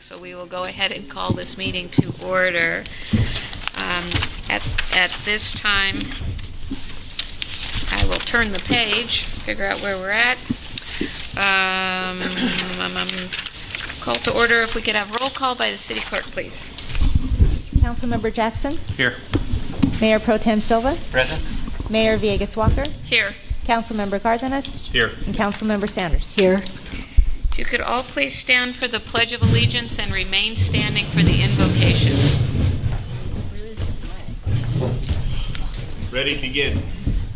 back, so we will go ahead and call this meeting to order. At this time, I will turn the page, figure out where we're at. Call to order. If we could have roll call by the city clerk, please. Councilmember Jackson? Here. Mayor Pro Tem Silva? Present. Mayor Villegas Walker? Here. Councilmember Cardenas? Here. And Councilmember Sanders? Here. If you could all please stand for the Pledge of Allegiance and remain standing for the invocation. Ready, begin.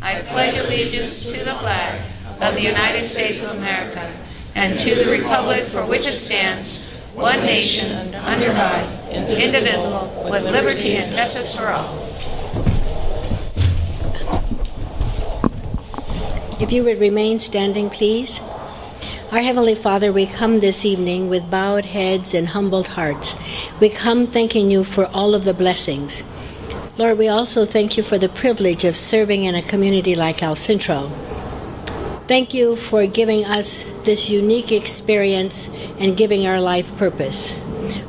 I pledge allegiance to the flag of the United States of America and to the republic for which it stands, one nation, under God, indivisible, with liberty and justice for all. If you would remain standing, please. Our Heavenly Father, we come this evening with bowed heads and humbled hearts. We come thanking you for all of the blessings. Lord, we also thank you for the privilege of serving in a community like El Centro. Thank you for giving us this unique experience and giving our life purpose.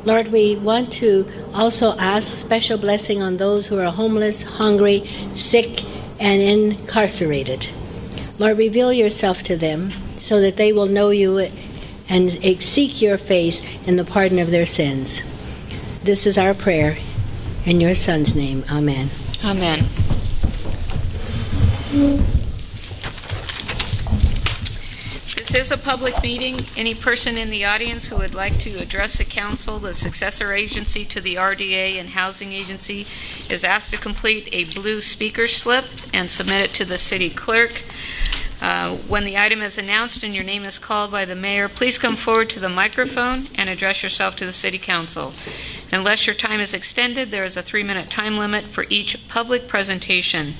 Lord, we want to also ask special blessing on those who are homeless, hungry, sick, and incarcerated. Lord, reveal yourself to them so that they will know you and seek your face in the pardon of their sins. This is our prayer. In your Son's name, amen. Amen. This is a public meeting. Any person in the audience who would like to address the council, the successor agency to the RDA and housing agency, is asked to complete a blue speaker slip and submit it to the city clerk. When the item is announced and your name is called by the mayor, please come forward to the microphone and address yourself to the city council. Unless your time is extended, there is a 3-minute time limit for each public presentation.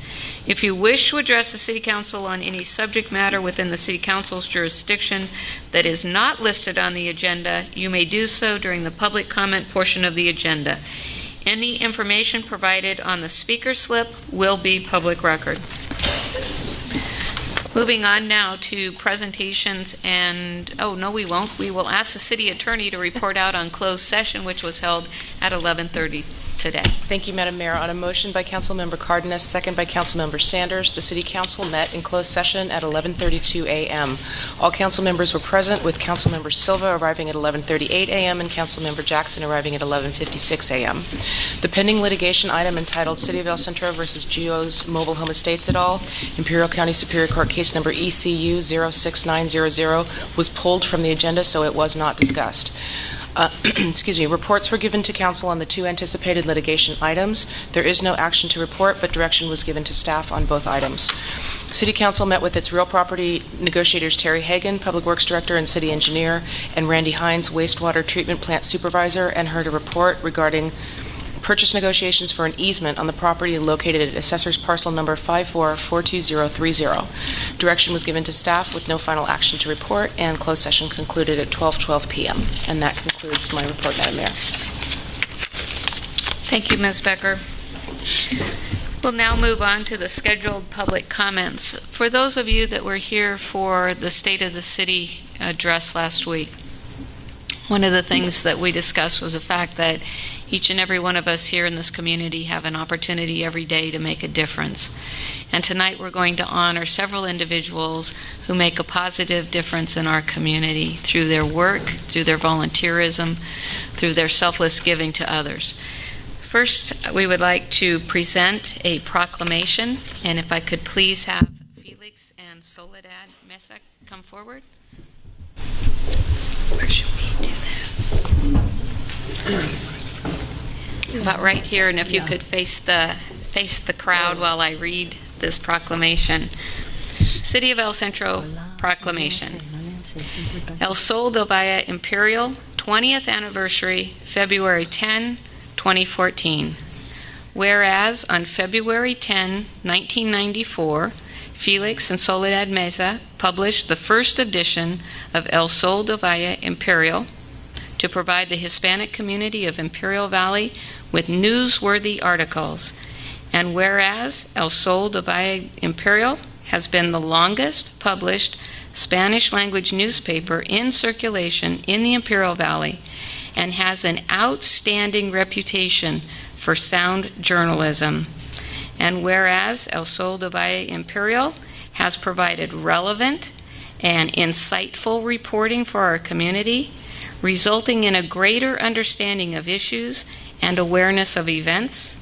If you wish to address the city council on any subject matter within the city council's jurisdiction that is not listed on the agenda, you may do so during the public comment portion of the agenda. Any information provided on the speaker slip will be public record. Moving on now to presentations and, oh, no, we won't. We will ask the city attorney to report out on closed session, which was held at 11:30 today. Thank you, Madam Mayor. On a motion by Councilmember Cardenas, second by Councilmember Sanders, the City Council met in closed session at 11:32 a.m. All council members were present, with Councilmember Silva arriving at 11:38 a.m. and Councilmember Jackson arriving at 11:56 a.m. The pending litigation item entitled City of El Centro versus Geo's Mobile Home Estates et al., Imperial County Superior Court case number ECU 06900, was pulled from the agenda, so it was not discussed. Reports were given to council on the two anticipated litigation items. There is no action to report, but direction was given to staff on both items. City Council met with its real property negotiators Terry Hagan, Public Works Director and City Engineer, and Randy Hines, Wastewater Treatment Plant Supervisor, and heard a report regarding purchase negotiations for an easement on the property located at Assessor's Parcel Number 5442030. Direction was given to staff with no final action to report, and closed session concluded at 12:12 p.m. And that concludes my report, Madam Mayor. Thank you, Ms. Becker. We'll now move on to the scheduled public comments. For those of you that were here for the State of the City address last week, one of the things that we discussed was the fact that each and every one of us here in this community have an opportunity every day to make a difference. And tonight we're going to honor several individuals who make a positive difference in our community through their work, through their volunteerism, through their selfless giving to others. First, we would like to present a proclamation, and if I could please have Felix and Soledad Mesa come forward. Where should we do this? About right here, and if you could face the crowd while I read this proclamation. City of El Centro Proclamation. El Sol del Valle Imperial, 20th anniversary, February 10, 2014. Whereas on February 10, 1994, Felix and Soledad Mesa published the first edition of El Sol del Valle Imperial to provide the Hispanic community of Imperial Valley with newsworthy articles. And whereas El Sol del Valle Imperial has been the longest published Spanish language newspaper in circulation in the Imperial Valley and has an outstanding reputation for sound journalism. And whereas El Sol de Valle Imperial has provided relevant and insightful reporting for our community, resulting in a greater understanding of issues and awareness of events.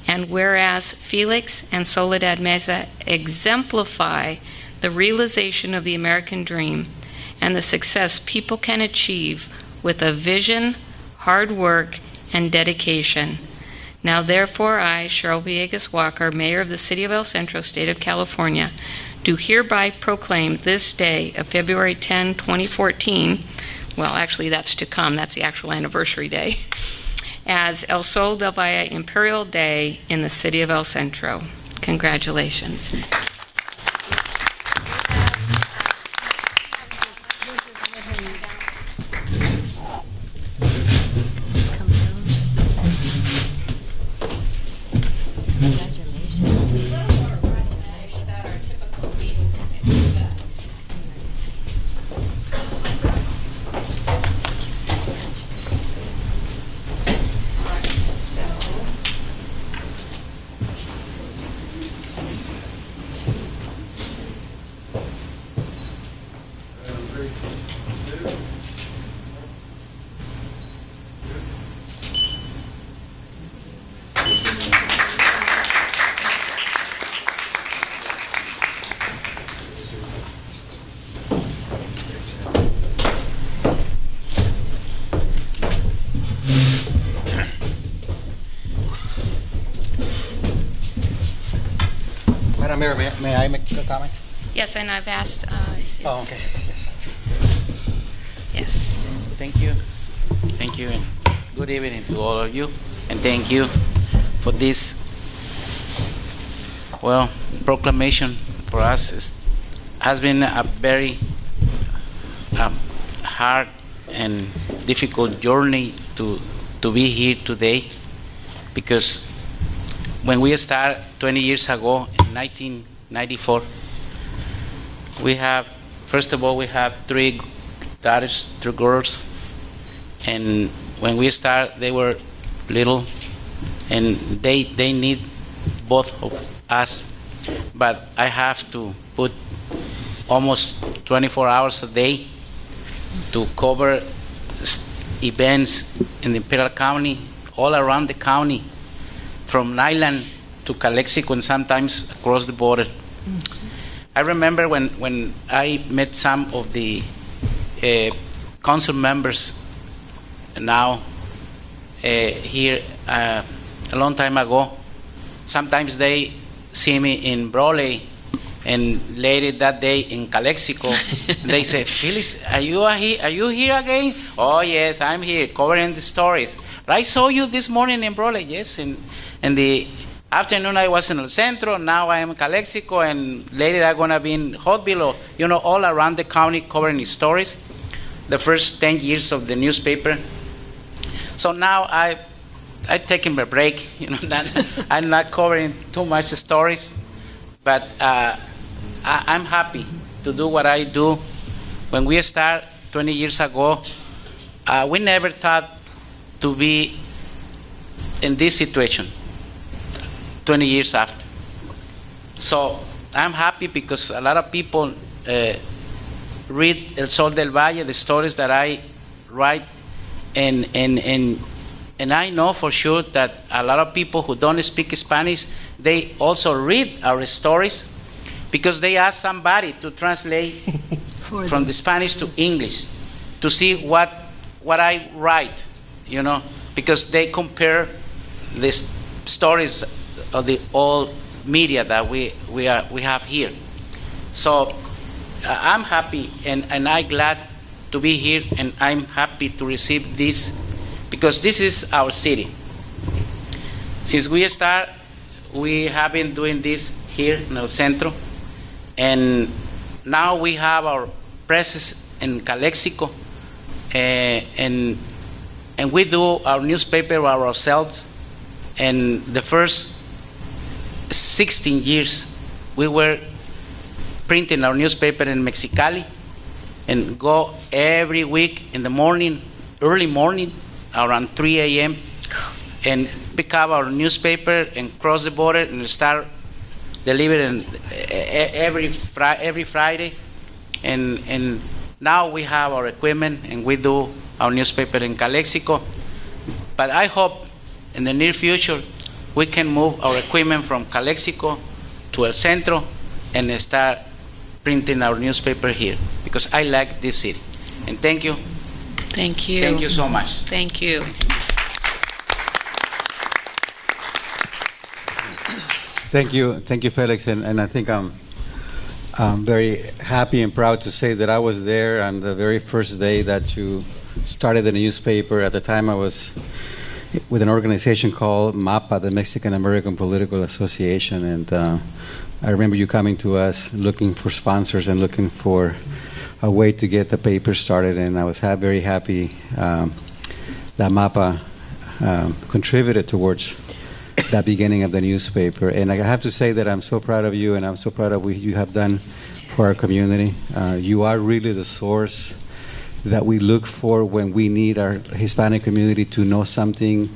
And whereas Felix and Soledad Meza exemplify the realization of the American dream and the success people can achieve with a vision, hard work, and dedication. Now, therefore, I, Cheryl Villegas Walker, Mayor of the City of El Centro, State of California, do hereby proclaim this day of February 10, 2014, well, actually, that's to come, that's the actual anniversary day, as El Sol del Valle Imperial Day in the City of El Centro. Congratulations. Madam Mayor, may I make a comment? Yes, and I've asked, Oh, okay. Yes. yes. Thank you. Thank you, and good evening to all of you. And thank you for this, well, proclamation for us. Has been a very hard and difficult journey to be here today, because when we started 20 years ago in 1994, we have, first of all, we have 3 daughters, 3 girls, and when we started, they were little, and they need both of us. But I have to put almost 24 hours a day to cover events in the Imperial County, all around the county, from Nyland to Calexico, and sometimes across the border. I remember when I met some of the council members now here a long time ago. Sometimes they see me in Broly, and later that day in Calexico, they say, "Felix, are you here again?" "Oh yes, I'm here covering the stories. But I saw you this morning in Broly." "Yes, and the afternoon I was in El Centro, now I am in Calexico, and later I'm going to be in Hotville," all around the county covering the stories. The first 10 years of the newspaper. So now I'm taking a break, I'm not covering too much stories, but I'm happy to do what I do. When we started 20 years ago, we never thought to be in this situation 20 years after. So I'm happy because a lot of people read El Sol del Valle, the stories that I write, and I know for sure that a lot of people who don't speak Spanish, they also read our stories because they ask somebody to translate from the Spanish to English to see what I write, because they compare the stories of the old media that we have here. So I'm happy and I'm glad to be here, and I'm happy to receive this because this is our city. Since we start, we have been doing this here in El Centro, and now we have our presence in Calexico, and we do our newspaper ourselves. And the first 16 years, we were printing our newspaper in Mexicali and go every week in the morning early morning, around 3 a.m., and pick up our newspaper and cross the border and start delivering every Friday. And now we have our equipment and we do our newspaper in Calexico. But I hope in the near future we can move our equipment from Calexico to El Centro and start printing our newspaper here, because I like this city. And thank you. Thank you. Thank you so much. Thank you. Thank you, Felix, and I think I'm very happy and proud to say that I was there on the very first day that you started the newspaper. At the time, I was with an organization called MAPA, the Mexican American Political Association, and I remember you coming to us looking for sponsors and looking for a way to get the paper started, and I was very happy that MAPA contributed towards that beginning of the newspaper. And I have to say that I'm so proud of you, and I'm so proud of what you have done for our community. You are really the source that we look for when we need our Hispanic community to know something,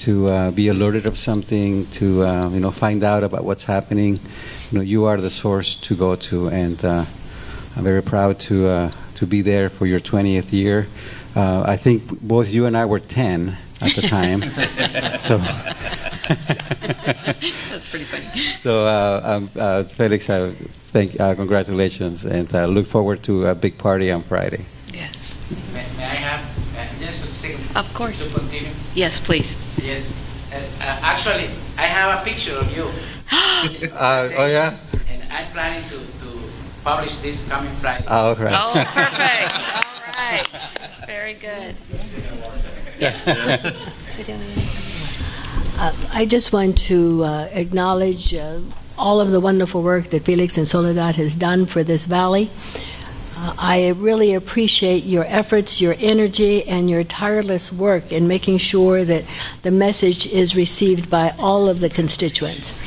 to be alerted of something, to find out about what's happening. You are the source to go to, and I'm very proud to be there for your 20th year. I think both you and I were 10 at the time. So That's pretty funny. So, Felix, congratulations, and look forward to a big party on Friday. Yes. May I have just a second? Of course. To continue? Yes, please. Yes. Actually, I have a picture of you. Oh, yeah? And I'm planning to publish this coming Friday. Oh, right. Oh, perfect. All right. Very good. Yes. I just want to acknowledge all of the wonderful work that Felix and Soledad has done for this valley. I really appreciate your efforts, your energy, and your tireless work in making sure that the message is received by all of the constituents.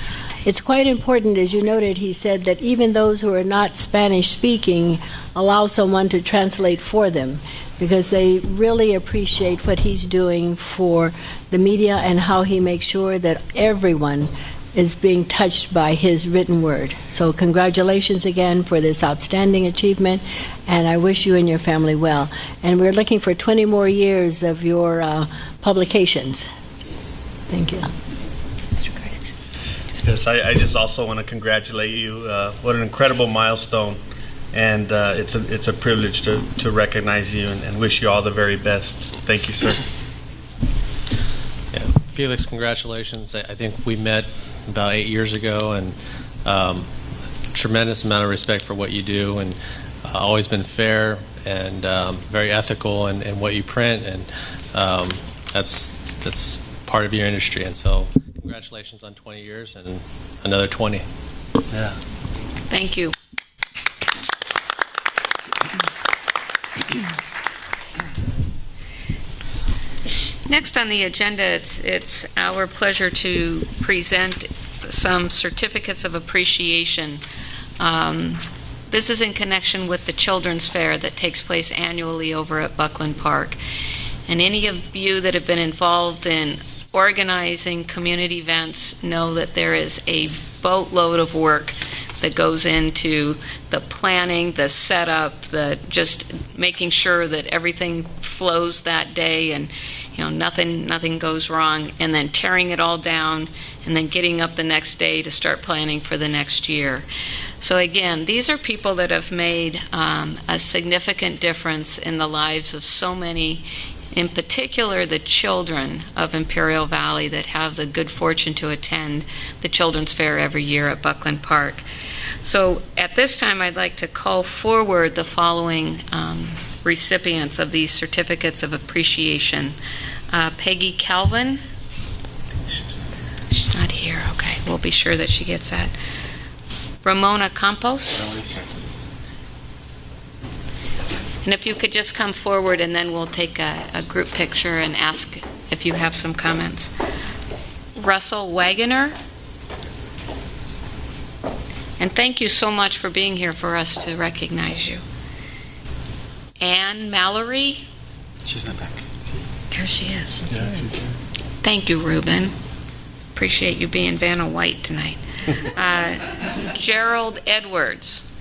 It's quite important, as you noted, he said that even those who are not Spanish-speaking allow someone to translate for them, because they really appreciate what he's doing for the media and how he makes sure that everyone is being touched by his written word. So congratulations again for this outstanding achievement, and I wish you and your family well. And we're looking for 20 more years of your publications. Thank you. Yes, I just also want to congratulate you. What an incredible milestone. And it's a privilege to recognize you and wish you all the very best. Thank you, sir. Yeah. Felix, congratulations. I think we met about 8 years ago, and tremendous amount of respect for what you do, and always been fair and very ethical in what you print, and that's part of your industry. And so congratulations on 20 years and another 20. Yeah. Thank you. Next on the agenda, it's our pleasure to present some certificates of appreciation. This is in connection with the Children's Fair that takes place annually over at Buckland Park. And any of you that have been involved in organizing community events know that there is a boatload of work that goes into the planning, the setup, the just making sure that everything flows that day and nothing goes wrong, and then tearing it all down and then getting up the next day to start planning for the next year. So again, these are people that have made a significant difference in the lives of so many, in particular the children of Imperial Valley that have the good fortune to attend the Children's Fair every year at Buckland Park. So at this time, I'd like to call forward the following recipients of these certificates of appreciation. Peggy Calvin. She's not here. Okay, we'll be sure that she gets that. Ramona Campos. And if you could just come forward, and then we'll take a group picture and ask if you have some comments. Russell Wagoner. And thank you so much for being here for us to recognize you. Anne Mallory. She's not back. There she is. Thank you, Ruben. Appreciate you being Vanna White tonight. Gerald Edwards.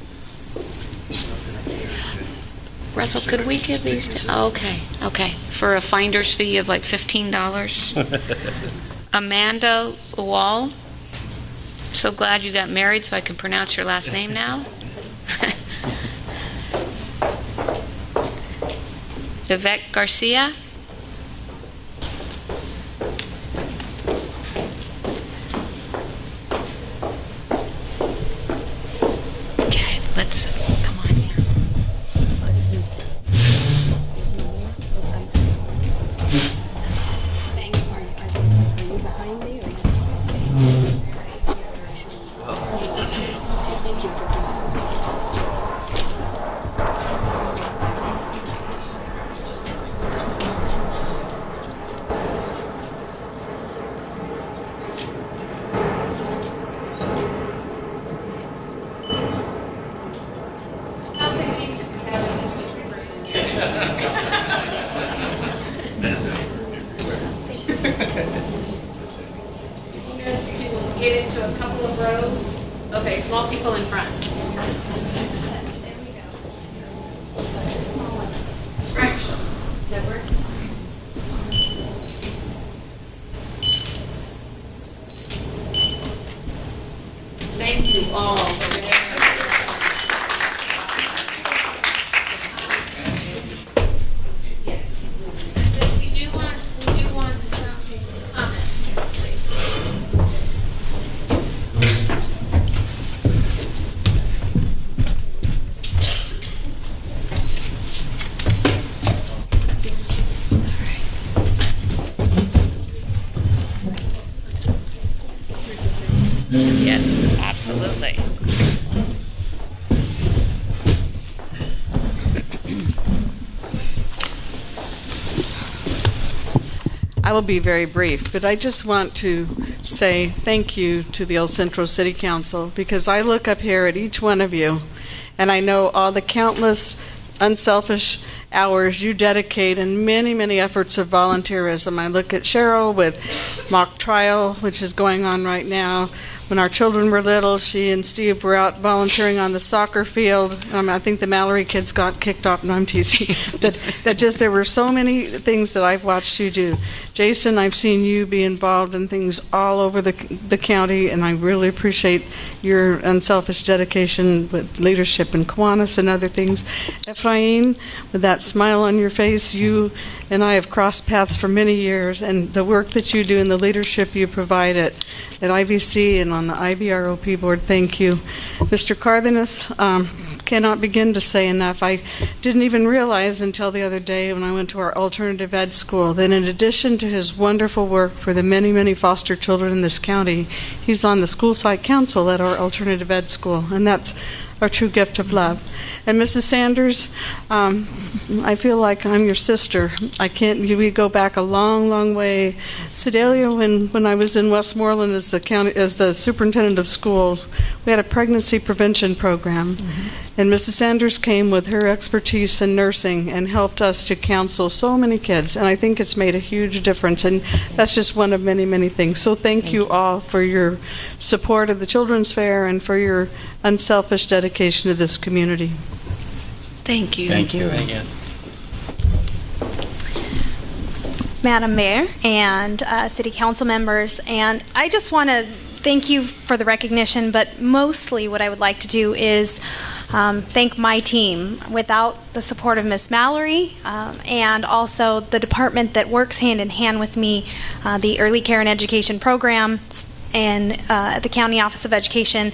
Russell, could we give these to... Oh, okay. For a finder's fee of like $15. Amanda Wall. So glad you got married so I can pronounce your last name now. Yvette Garcia. Okay, let's come on here. Get into a couple of rows. Okay, small people in front. There we go. Stretch. Does that work? Thank you all for your Yes. We do want comments, please. Yes, absolutely. I will be very brief, but I just want to say thank you to the El Centro City Council, because I look up here at each one of you and I know all the countless unselfish hours you dedicate and many, many efforts of volunteerism. I look at Cheryl with mock trial, which is going on right now. When our children were little, she and Steve were out volunteering on the soccer field. I think the Mallory kids got kicked off. No, I'm teasing. There were so many things that I've watched you do. Jason, I've seen you be involved in things all over the county, and I really appreciate your unselfish dedication with leadership in Kiwanis and other things. Ephraim, with that smile on your face, you and I have crossed paths for many years, and the work that you do and the leadership you provide at IVC and on the IVROP board, thank you. Mr. Cardenas, cannot begin to say enough. I didn't even realize until the other day when I went to our alternative ed school that in addition to his wonderful work for the many, many foster children in this county, he's on the school site council at our alternative ed school, and that's our true gift of love. And Mrs. Sanders, I feel like I'm your sister. We go back a long, long way. Sedalia, when I was in Westmoreland as the superintendent of schools, we had a pregnancy prevention program. Mm-hmm. And Mrs. Sanders came with her expertise in nursing and helped us to counsel so many kids. And I think it's made a huge difference. And that's just one of many, many things. So thank you all for your support of the Children's Fair and for your unselfish dedication to this community. Thank you. Thank you. Madam Mayor and City Council members, and I just want to thank you for the recognition, but mostly what I would like to do is thank my team. Without the support of Miss Mallory and also the department that works hand in hand with me, the Early Care and Education Program and the County Office of Education,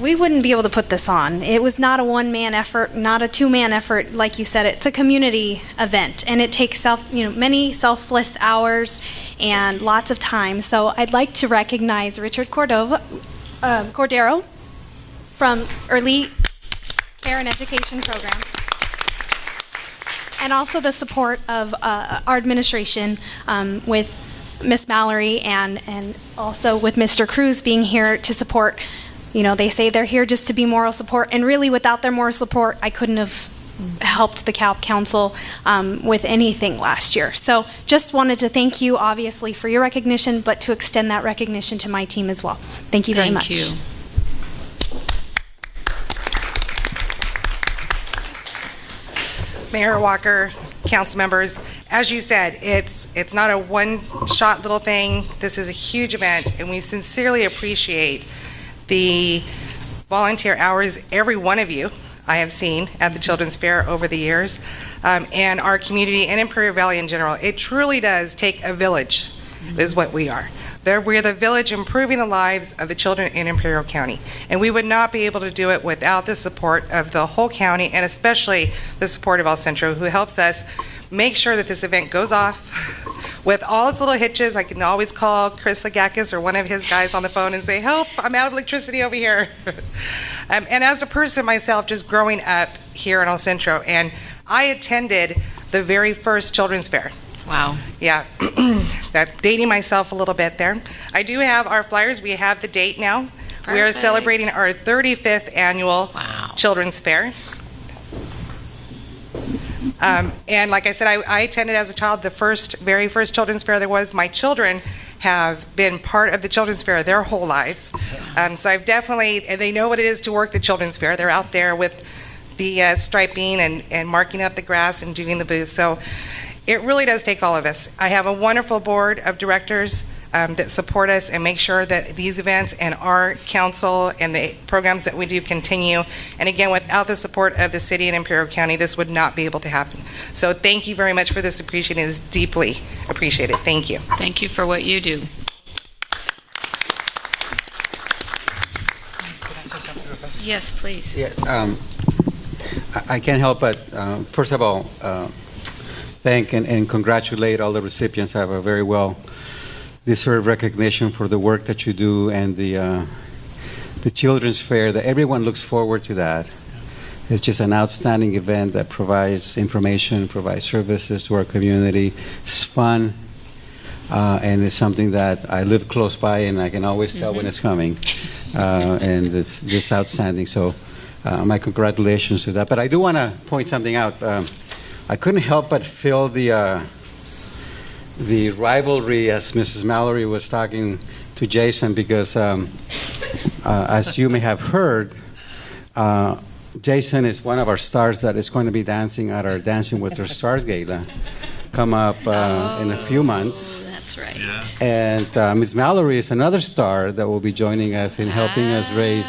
we wouldn't be able to put this on. It was not a one-man effort, not a two-man effort, like you said. It's a community event, and it takes many selfless hours and lots of time. So I'd like to recognize Richard Cordero from Early Care and Education Program, and also the support of our administration with Miss Mallory and also with Mr. Cruz being here to support. They say they're here just to be moral support, and really without their moral support, I couldn't have helped the council with anything last year. So just wanted to thank you, obviously, for your recognition, but to extend that recognition to my team as well. Thank you very much. Thank you. Mayor Walker, council members, as you said, it's not a one-shot little thing. This is a huge event, and we sincerely appreciate the volunteer hours every one of you I have seen at the Children's Fair over the years, and our community and Imperial Valley in general. It truly does take a village, is what we are. We're the village improving the lives of the children in Imperial County. And we would not be able to do it without the support of the whole county, and especially the support of El Centro, who helps us make sure that this event goes off with all its little hitches. I can always call Chris Lagakis or one of his guys on the phone and say, help, I'm out of electricity over here. And as a person myself, just growing up here in El Centro, and I attended the very first Children's Fair. Wow. Yeah, dating myself a little bit there. I do have our flyers. We have the date now. Perfect. We are celebrating our 35th annual Children's Fair. And like I said, I attended as a child the very first Children's Fair there was. My children have been part of the Children's Fair their whole lives. So I've definitely, and they know what it is to work the Children's Fair. They're out there with the striping and marking up the grass and doing the booths. So it really does take all of us. I have a wonderful board of directors that support us and make sure that these events and our council and the programs that we do continue. And again, without the support of the city and Imperial County, this would not be able to happen. So thank you very much for this appreciation. It is deeply appreciated. Thank you. Thank you for what you do. Can I say something real fast? Yes, please. Yeah, I can't help but, first of all, thank and congratulate all the recipients. Have a very well-deserved recognition for the work that you do, and the Children's Fair, that everyone looks forward to that. It's just an outstanding event that provides information, provides services to our community. It's fun, and it's something that I live close by, and I can always tell when it's coming. And it's just outstanding. So my congratulations to that. But I do want to point something out. I couldn't help but feel the rivalry as Mrs. Mallory was talking to Jason, because as you may have heard, Jason is one of our stars that is going to be dancing at our Dancing with Our Stars Gala come up in a few months. That's right. Yeah. And Ms. Mallory is another star that will be joining us in helping us raise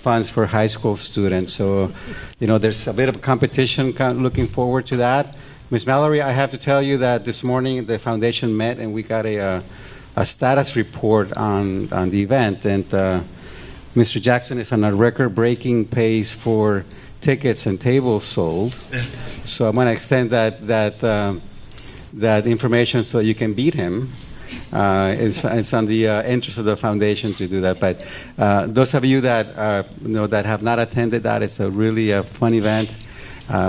funds for high school students. So, there's a bit of a competition, looking forward to that. Ms. Mallory, I have to tell you that this morning the foundation met and we got a status report on the event. And Mr. Jackson is on a record-breaking pace for tickets and tables sold. So I'm going to extend that information so you can beat him. It's on the interest of the foundation to do that. But those of you that that have not attended that, it's a really fun event.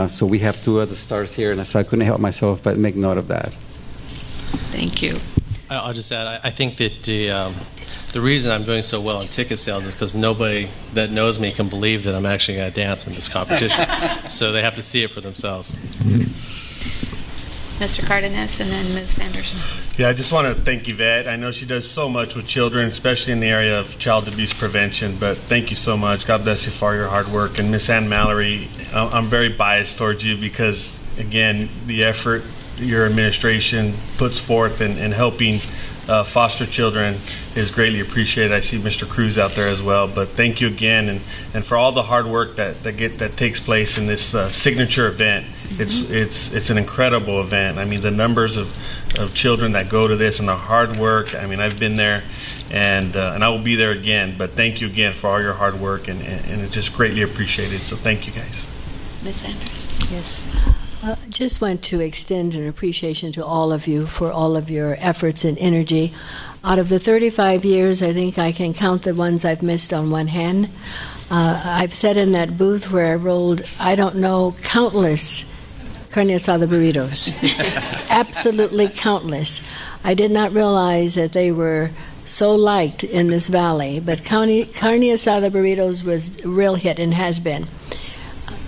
So we have two other stars here, and so I couldn't help myself but make note of that. Thank you. I'll just add, I think that the reason I'm doing so well in ticket sales is because nobody that knows me can believe that I'm actually going to dance in this competition. So they have to see it for themselves. Mr. Cardenas and then Ms. Anderson. Yeah, I just want to thank Yvette. I know she does so much with children, especially in the area of child abuse prevention, but thank you so much. God bless you for your hard work. And Miss Ann Mallory, I'm very biased towards you because, again, the effort your administration puts forth in helping foster children is greatly appreciated. I see Mr. Cruz out there as well, but thank you again, and for all the hard work that takes place in this signature event. It's an incredible event. I mean, the numbers of children that go to this and the hard work. I mean, I've been there, and I will be there again. But thank you again for all your hard work, and it's just greatly appreciated. So thank you, guys. Ms. Anderson. Yes. Just want to extend an appreciation to all of you for all of your efforts and energy. Out of the 35 years, I think I can count the ones I've missed on one hand. I've sat in that booth where I rolled, I don't know, countless carne asada burritos. Absolutely countless. I did not realize that they were so liked in this valley, but carne asada burritos was a real hit and has been.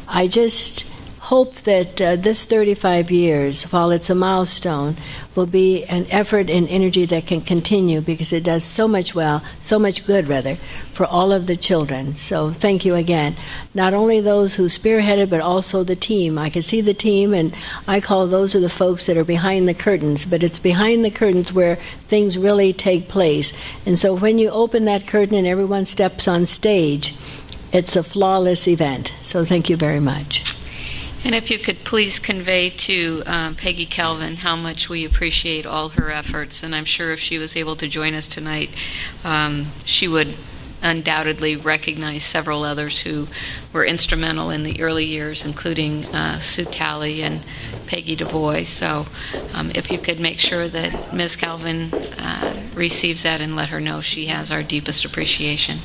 I just hope that this 35 years, while it's a milestone, will be an effort and energy that can continue because it does so much good for all of the children. So thank you again. Not only those who spearheaded, but also the team. I can see the team, and I call those are the folks that are behind the curtains, but it's behind the curtains where things really take place. And so when you open that curtain and everyone steps on stage, it's a flawless event. So thank you very much. And if you could please convey to Peggy Calvin how much we appreciate all her efforts, and I'm sure if she was able to join us tonight, she would undoubtedly recognize several others who were instrumental in the early years, including Sue Talley and Peggy DeVoy. So if you could make sure that Ms. Calvin receives that and let her know she has our deepest appreciation.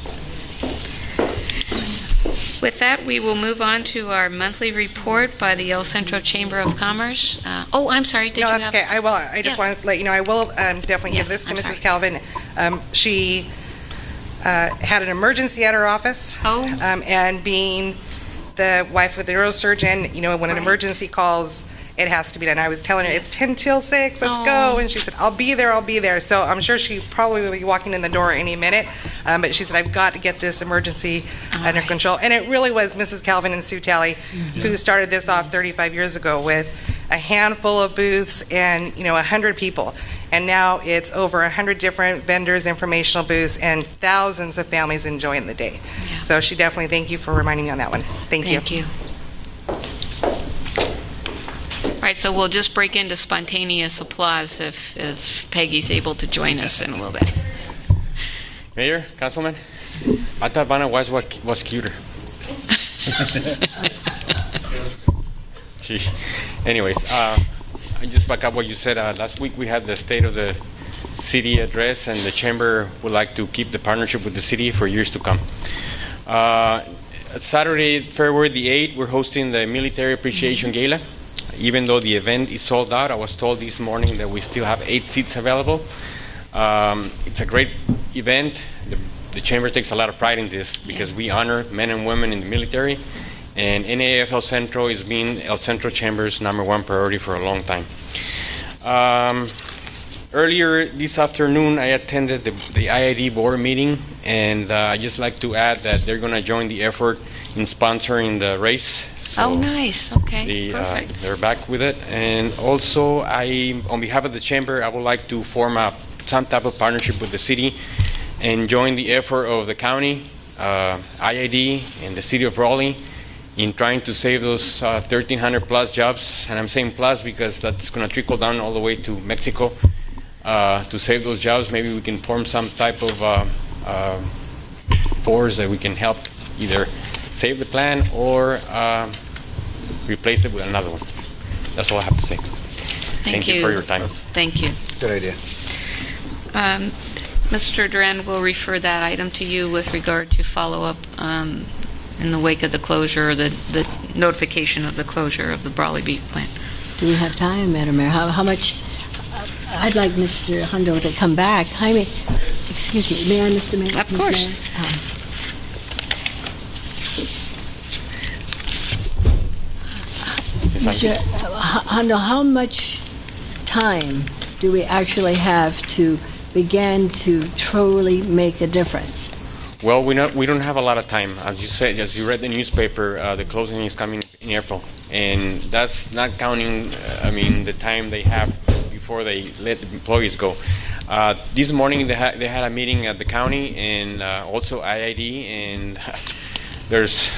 With that, we will move on to our monthly report by the El Centro Chamber of Commerce. I'm sorry. Did no, you that's have? okay. I will. I just want to let you know. I will definitely give this to I'm Mrs. sorry. Calvin. She had an emergency at her office, and being the wife of the neurosurgeon, when an emergency calls, it has to be done. I was telling her it's 10 till 6. Let's go, and she said, "I'll be there. I'll be there." So I'm sure she probably will be walking in the door any minute. But she said, "I've got to get this emergency under control." And it really was Mrs. Calvin and Sue Talley who started this off 35 years ago with a handful of booths and 100 people. And now it's over 100 different vendors, informational booths, and thousands of families enjoying the day. Yeah. So she definitely, thank you for reminding me on that one. Thank you. Thank you. All right, so we'll just break into spontaneous applause if Peggy's able to join us in a little bit. Mayor, Councilman, I thought Vanna Wise was cuter. Anyways, I just back up what you said. Last week we had the State of the City address, and the Chamber would like to keep the partnership with the city for years to come. Saturday, February the 8th, we're hosting the Military Appreciation Gala. Even though the event is sold out, I was told this morning that we still have 8 seats available. It's a great event. The Chamber takes a lot of pride in this because we honor men and women in the military, and NAF El Centro has been El Centro Chamber's #1 priority for a long time. Earlier this afternoon, I attended the IID board meeting, and I'd just like to add that they're going to join the effort in sponsoring the race. So nice. Okay, perfect. They're back with it. And also, on behalf of the Chamber, I would like to form some type of partnership with the city and join the effort of the county, IID, and the city of Raleigh in trying to save those 1,300 plus jobs. And I'm saying plus because that's going to trickle down all the way to Mexico. To save those jobs, maybe we can form some type of force that we can help either save the plan or replace it with another one. That's all I have to say. Thank you for your time. Thank you. Good idea. Mr. Duran will refer that item to you with regard to follow-up in the wake of the closure, or the notification of the closure of the Brawley beef plant. Do we have time, Madam Mayor? How much? I'd like Mr. Hondo to come back. Jaime, excuse me, may I, Mr. Mayor? Of course. Mr. Hondo, how much time do we actually have to begin to truly make a difference? Well, we don't have a lot of time. As you said, as you read the newspaper, the closing is coming in April, and that's not counting. The time they have before they let the employees go. This morning they had a meeting at the county and also IID, and there's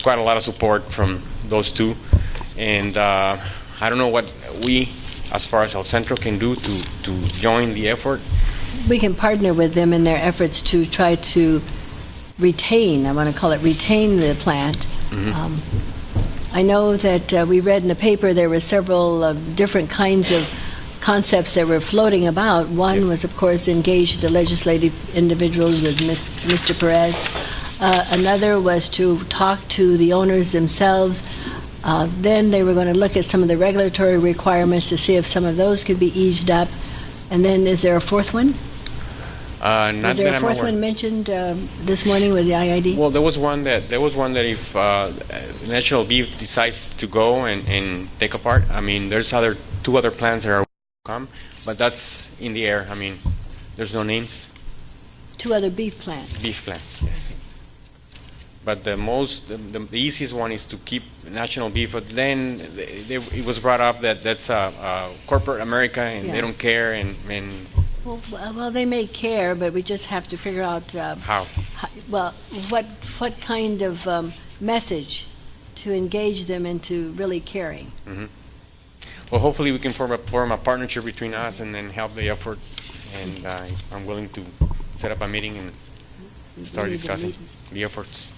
quite a lot of support from those two. And I don't know what we, as far as El Centro, can do to join the effort. We can partner with them in their efforts to try to retain, I want to call it retain the plant. Mm-hmm. I know that we read in the paper there were several different kinds of concepts that were floating about. One was, of course, engage the legislative individuals with Mr. Perez. Another was to talk to the owners themselves. Then they were going to look at some of the regulatory requirements to see if some of those could be eased up. And then is there a fourth one? Not Was there that a I'm fourth aware. one mentioned this morning with the IID? Well, there was one that if National Beef decides to go and take a part, I mean, there's two other plans that are come, but that's in the air. I mean, there's no names. 2 other beef plants. Beef plants, yes. But the easiest one is to keep National Beef. But then it was brought up that that's corporate America and Yeah. they don't care and Well, they may care, but we just have to figure out how. well, what kind of message to engage them into really caring. Mm-hmm. Well, hopefully we can form a partnership between us and then help the effort. And I'm willing to set up a meeting and start discussing the efforts.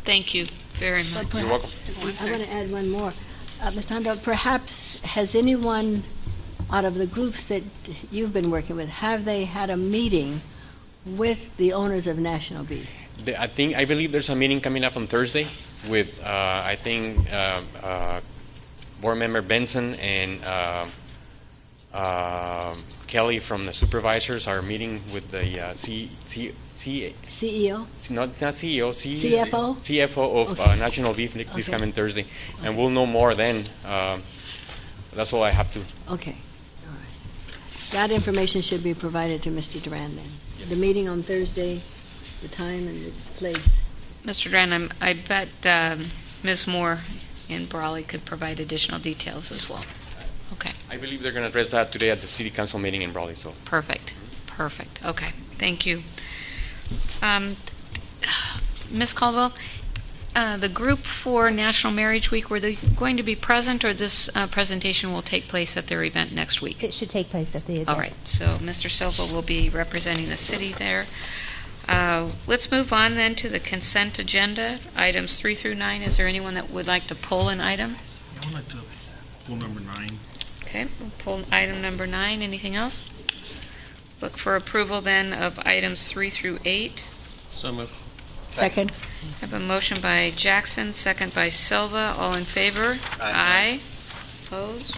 Thank you very much. You're welcome. I want to add one more. Mr. Hondo, perhaps has anyone out of the groups that you've been working with, have they had a meeting with the owners of National Beef? I believe there's a meeting coming up on Thursday with board member Benson and Kelly from the supervisors are meeting with the CEO? Not CEO, CFO? CFO of Okay. National Beef this Okay. coming Thursday, and we'll know more then. That's all I have to. Okay. All right. That information should be provided to Mr. Duran then. The meeting on Thursday, the time and the place. Mr. Duran, I bet Ms. Moore in Brawley could provide additional details as well. Okay, I believe they're going to address that today at the City Council meeting in Brawley. So perfect. Okay, thank you. Ms. Caldwell, the group for National Marriage Week, were they going to be present, or this presentation will take place at their event next week? It should take place at the event. All right, so Mr. Silva will be representing the city there. Let's move on then to the consent agenda, items 3 through 9. Is there anyone that would like to pull an item? I would like to pull number 9. Okay, we'll pull item number 9. Anything else? Look for approval then of items 3 through 8. So moved. Second. I have a motion by Jackson, second by Silva. All in favor? Aye. Opposed?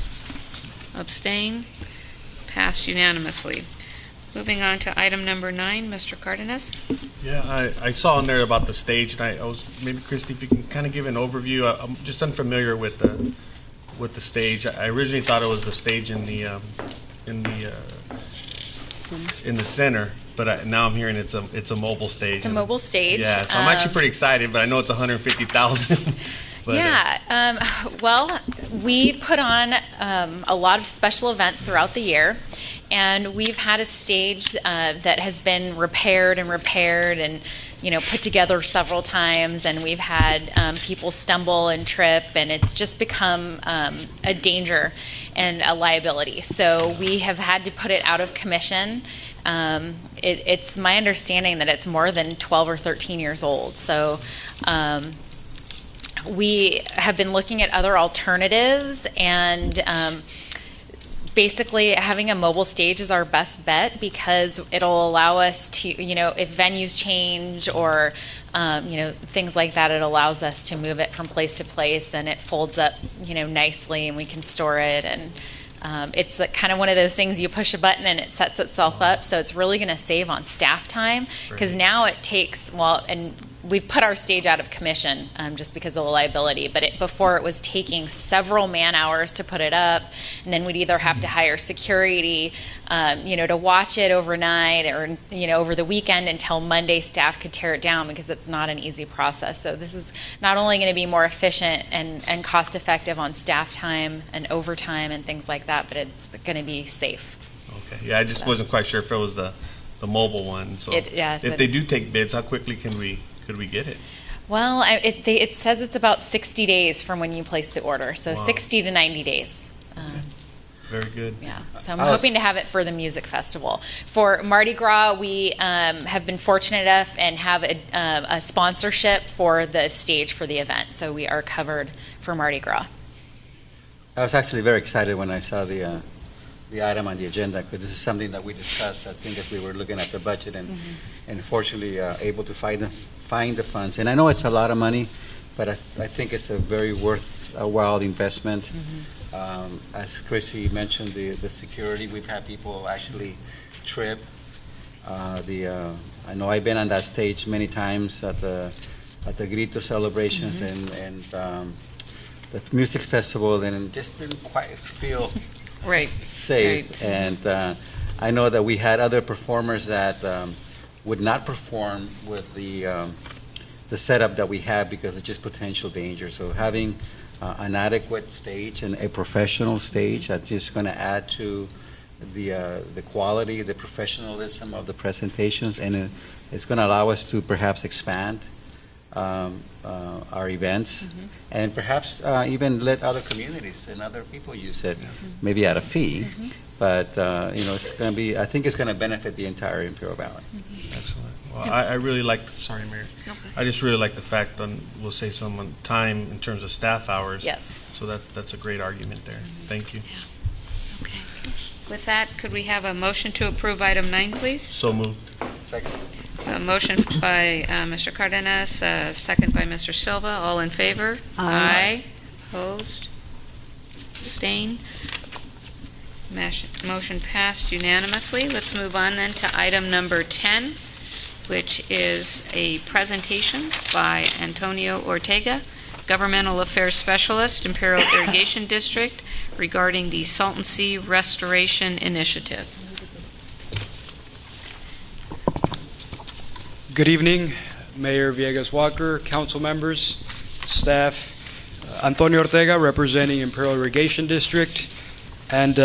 Abstain? Passed unanimously. Moving on to item number 9, Mr. Cardenas. Yeah, I saw in there about the stage, and I was maybe Christy, if you can kind of give an overview. I'm just unfamiliar with the stage. I originally thought it was the stage in the center, but now I'm hearing it's a mobile stage. It's a mobile stage. Yeah, so I'm actually pretty excited, but I know it's 150,000. Well, we put on a lot of special events throughout the year, and we've had a stage that has been repaired and put together several times, and we've had people stumble and trip, and it's just become a danger and a liability. So we have had to put it out of commission. It's my understanding that it's more than 12 or 13 years old. So we have been looking at other alternatives, and basically having a mobile stage is our best bet because it'll allow us to, if venues change or, things like that, it allows us to move it from place to place, and it folds up, nicely, and we can store it. And it's kind of one of those things, you push a button and it sets itself up. So it's really going to save on staff time because now it takes, and we've put our stage out of commission just because of the liability, but before it was taking several man hours to put it up, and then we'd either have to hire security, to watch it overnight or, over the weekend until Monday staff could tear it down because it's not an easy process. So this is not only going to be more efficient and cost effective on staff time and overtime and things like that, but it's going to be safe. Okay, yeah, I just wasn't quite sure if it was the mobile one. So if they do take bids, how quickly could we get it? Well, it says it's about 60 days from when you place the order, so 60 to 90 days. Very good. Yeah, so I'm hoping to have it for the music festival. For Mardi Gras, we have been fortunate enough and have a sponsorship for the stage for the event, so we are covered for Mardi Gras. I was actually very excited when I saw the item on the agenda because this is something that we discussed, I think, as we were looking at the budget and fortunately able to find the funds. And I know it's a lot of money, but I think it's a very worthwhile investment. As Chrissy mentioned, the security, we've had people actually trip I know I've been on that stage many times at the Grito celebrations and the music festival, and it just didn't quite feel safe. Right. And I know that we had other performers that would not perform with the setup that we have because of just potential danger. So having an adequate stage and a professional stage that's just going to add to the quality, the professionalism of the presentations, and it's going to allow us to perhaps expand our events, and perhaps even let other communities and other people use it, maybe at a fee. But it's going to be. I think it's going to benefit the entire Imperial Valley. Excellent. Well, I really like. Sorry, Mayor. I just really like the fact that we'll save some time in terms of staff hours. Yes. So that's a great argument there. Thank you. Yeah. Okay. With that, could we have a motion to approve item 9, please? So moved. Second. A motion by Mr. Cardenas, second by Mr. Silva. All in favor? Aye. Opposed? Abstained? Motion passed unanimously. Let's move on then to item number 10, which is a presentation by Antonio Ortega, Governmental Affairs Specialist, Imperial Irrigation District, regarding the Salton Sea Restoration Initiative. Good evening, Mayor Villegas Walker, council members, staff. Antonio Ortega, representing Imperial Irrigation District. And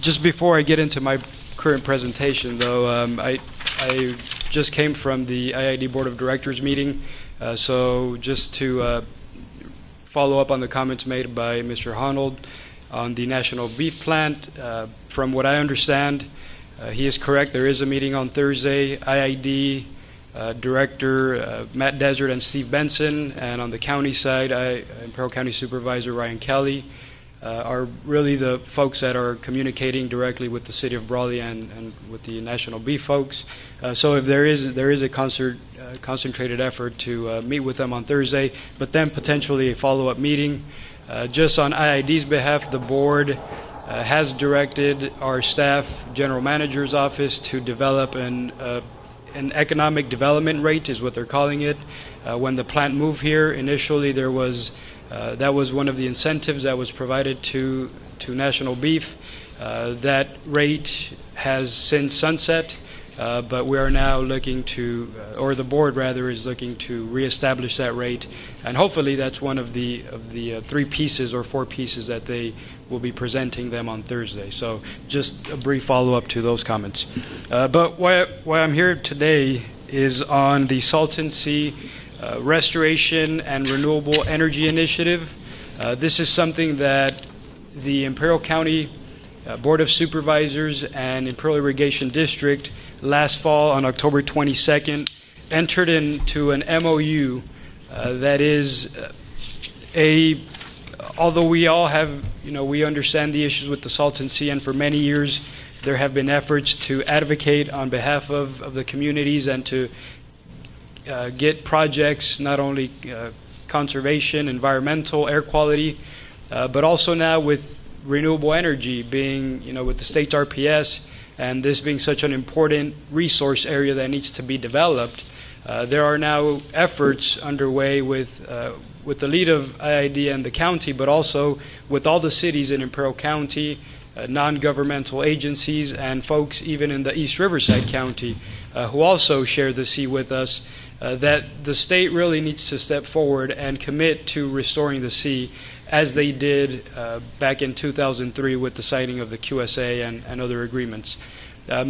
just before I get into my current presentation, though, I just came from the IID Board of Directors meeting, so just to follow up on the comments made by Mr. Honold on the National Beef Plant. From what I understand, he is correct. There is a meeting on Thursday. IID Director Matt Desert and Steve Benson, and on the county side, Imperial County Supervisor Ryan Kelly, are really the folks that are communicating directly with the city of Brawley and with the National Beef folks. So if there is a concentrated effort to meet with them on Thursday, but then potentially a follow-up meeting. Just on IID's behalf, the board has directed our staff general manager's office to develop an economic development rate, is what they're calling it. When the plant moved here, initially there was that was one of the incentives that was provided to National Beef. That rate has since sunset, but we are now looking to, or the board rather, is looking to reestablish that rate, and hopefully that's one of the 3 pieces or 4 pieces that they will be presenting them on Thursday. So just a brief follow-up to those comments. But why I'm here today is on the Salton Sea Restoration and Renewable Energy Initiative. This is something that the Imperial County Board of Supervisors and Imperial Irrigation District last fall on October 22nd entered into an MOU that is although we all have, we understand the issues with the Salton Sea, and for many years there have been efforts to advocate on behalf of the communities and to get projects, not only conservation, environmental, air quality, but also now with renewable energy being, with the state's RPS, and this being such an important resource area that needs to be developed. There are now efforts underway with the lead of IID and the county, but also with all the cities in Imperial County, non-governmental agencies, and folks even in the East Riverside County who also share the sea with us, that the state really needs to step forward and commit to restoring the sea as they did back in 2003 with the signing of the QSA and other agreements.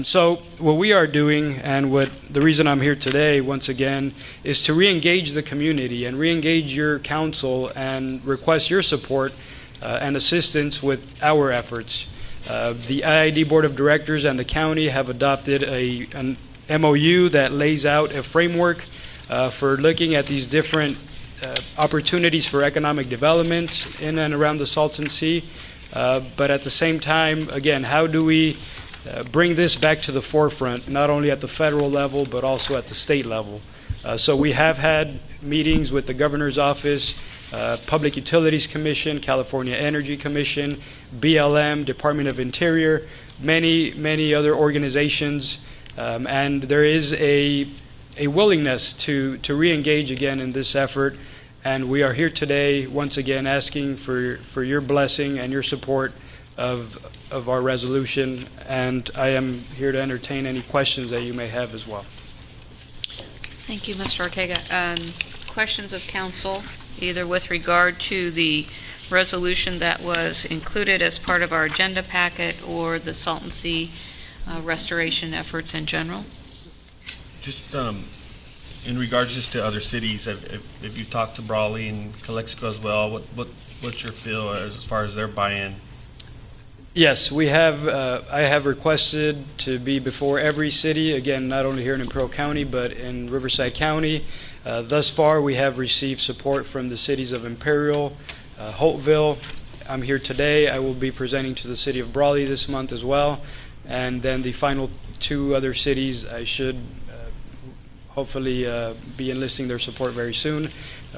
So what we are doing, and the reason I'm here today, once again, is to re-engage the community and re-engage your council and request your support and assistance with our efforts. The IID Board of Directors and the county have adopted an MOU that lays out a framework for looking at these different opportunities for economic development in and around the Salton Sea. But at the same time, again, how do we bring this back to the forefront, not only at the federal level, but also at the state level? So we have had meetings with the Governor's Office, Public Utilities Commission, California Energy Commission, BLM, Department of Interior, many other organizations And there is a willingness to re-engage again in this effort. And we are here today, once again, asking for your blessing and your support of our resolution. And I am here to entertain any questions that you may have as well. Thank you, Mr. Ortega. Questions of council, either with regard to the resolution that was included as part of our agenda packet or the Salton Sea restoration efforts in general? Just in regards just to other cities, if you talked to Brawley and Calexico as well, what's your feel as far as their buy-in? Yes, we have. I have requested to be before every city, again, not only here in Imperial County, but in Riverside County. Thus far, we have received support from the cities of Imperial, Holtville. I'm here today. I will be presenting to the city of Brawley this month as well. And then the final two other cities, I should hopefully be enlisting their support very soon.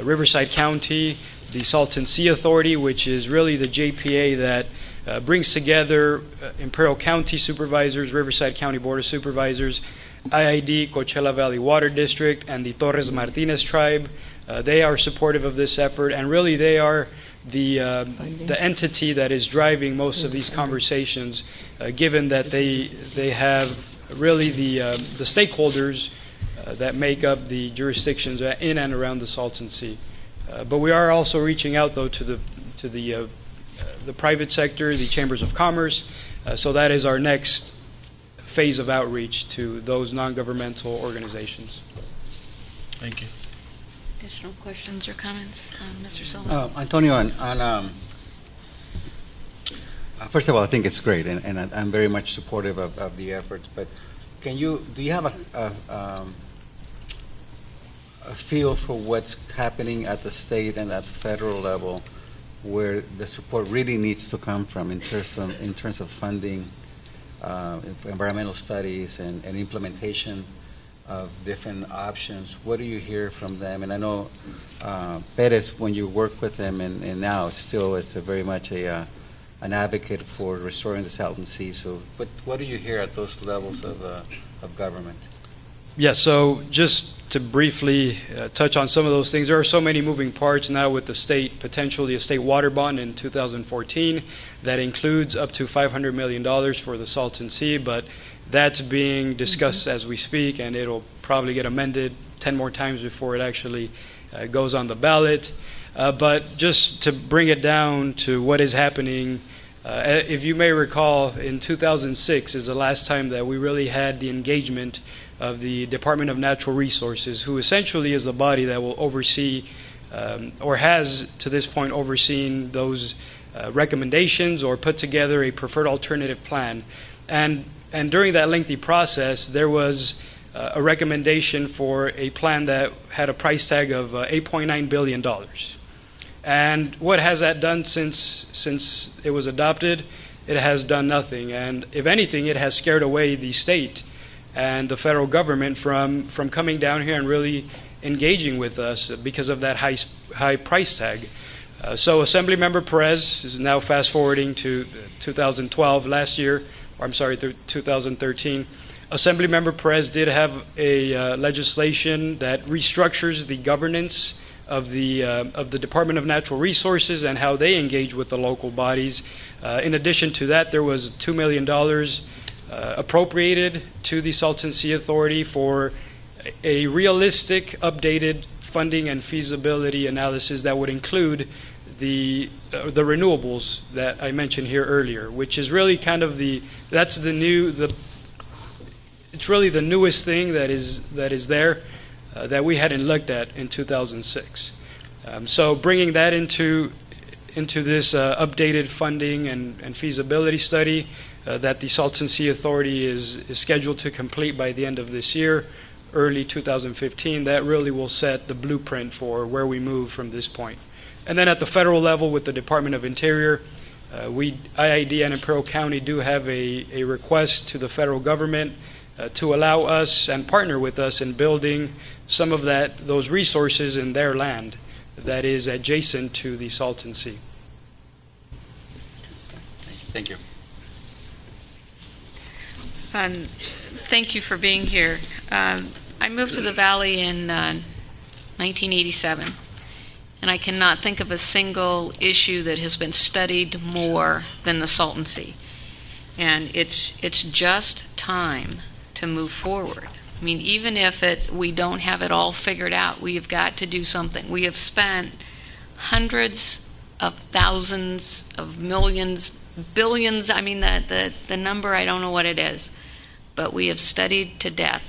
Riverside County, the Salton Sea Authority, which is really the JPA that brings together Imperial County Supervisors, Riverside County Board of Supervisors, IID, Coachella Valley Water District, and the Torres Martinez Tribe. They are supportive of this effort, and really they are the entity that is driving most of these conversations, given that they have really the stakeholders that make up the jurisdictions in and around the Salton Sea. But we are also reaching out, though, to the private sector, the chambers of commerce. So that is our next phase of outreach to those non-governmental organizations. Thank you. Additional questions or comments, Mr. Silva? Antonio, first of all, I think it's great, and I'm very much supportive of the efforts. But do you have a feel for what's happening at the state and at the federal level, where the support really needs to come from in terms of funding, environmental studies, and implementation of different options? What do you hear from them? And I know Perez, when you work with them, and now still it's very much an advocate for restoring the Salton Sea. So what do you hear at those levels of government? Yeah, so just to briefly touch on some of those things, there are so many moving parts now with the state, potentially a state water bond in 2014 that includes up to $500 million for the Salton Sea, but that's being discussed as we speak, and it'll probably get amended 10 more times before it actually goes on the ballot. But just to bring it down to what is happening, if you may recall, in 2006 is the last time that we really had the engagement of the Department of Natural Resources, who essentially is the body that will oversee, or has to this point overseen those recommendations or put together a preferred alternative plan. And during that lengthy process, there was a recommendation for a plan that had a price tag of $8.9 billion. And what has that done since it was adopted? It has done nothing. And if anything, it has scared away the state and the federal government from coming down here and really engaging with us because of that high price tag. So Assemblymember Perez is now fast forwarding to 2012, last year, or I'm sorry, 2013. Assemblymember Perez did have a legislation that restructures the governance of the Department of Natural Resources and how they engage with the local bodies. In addition to that, there was $2 million appropriated to the Salton Sea Authority for a realistic, updated funding and feasibility analysis that would include the renewables that I mentioned here earlier, which is really kind of it's really the newest thing that is there that we hadn't looked at in 2006. So bringing that into this updated funding and feasibility study that the Salton Sea Authority is scheduled to complete by the end of this year, early 2015, that really will set the blueprint for where we move from this point. And then at the federal level with the Department of Interior, IID and Imperial County do have a request to the federal government to allow us and partner with us in building some of those resources in their land that is adjacent to the Salton Sea. Thank you. Thank you for being here. I moved to the Valley in 1987, and I cannot think of a single issue that has been studied more than the Salton Sea. And it's just time to move forward. I mean, even if we don't have it all figured out, we have got to do something. We have spent hundreds of thousands of millions, billions, I mean, the number, I don't know what it is, but we have studied to death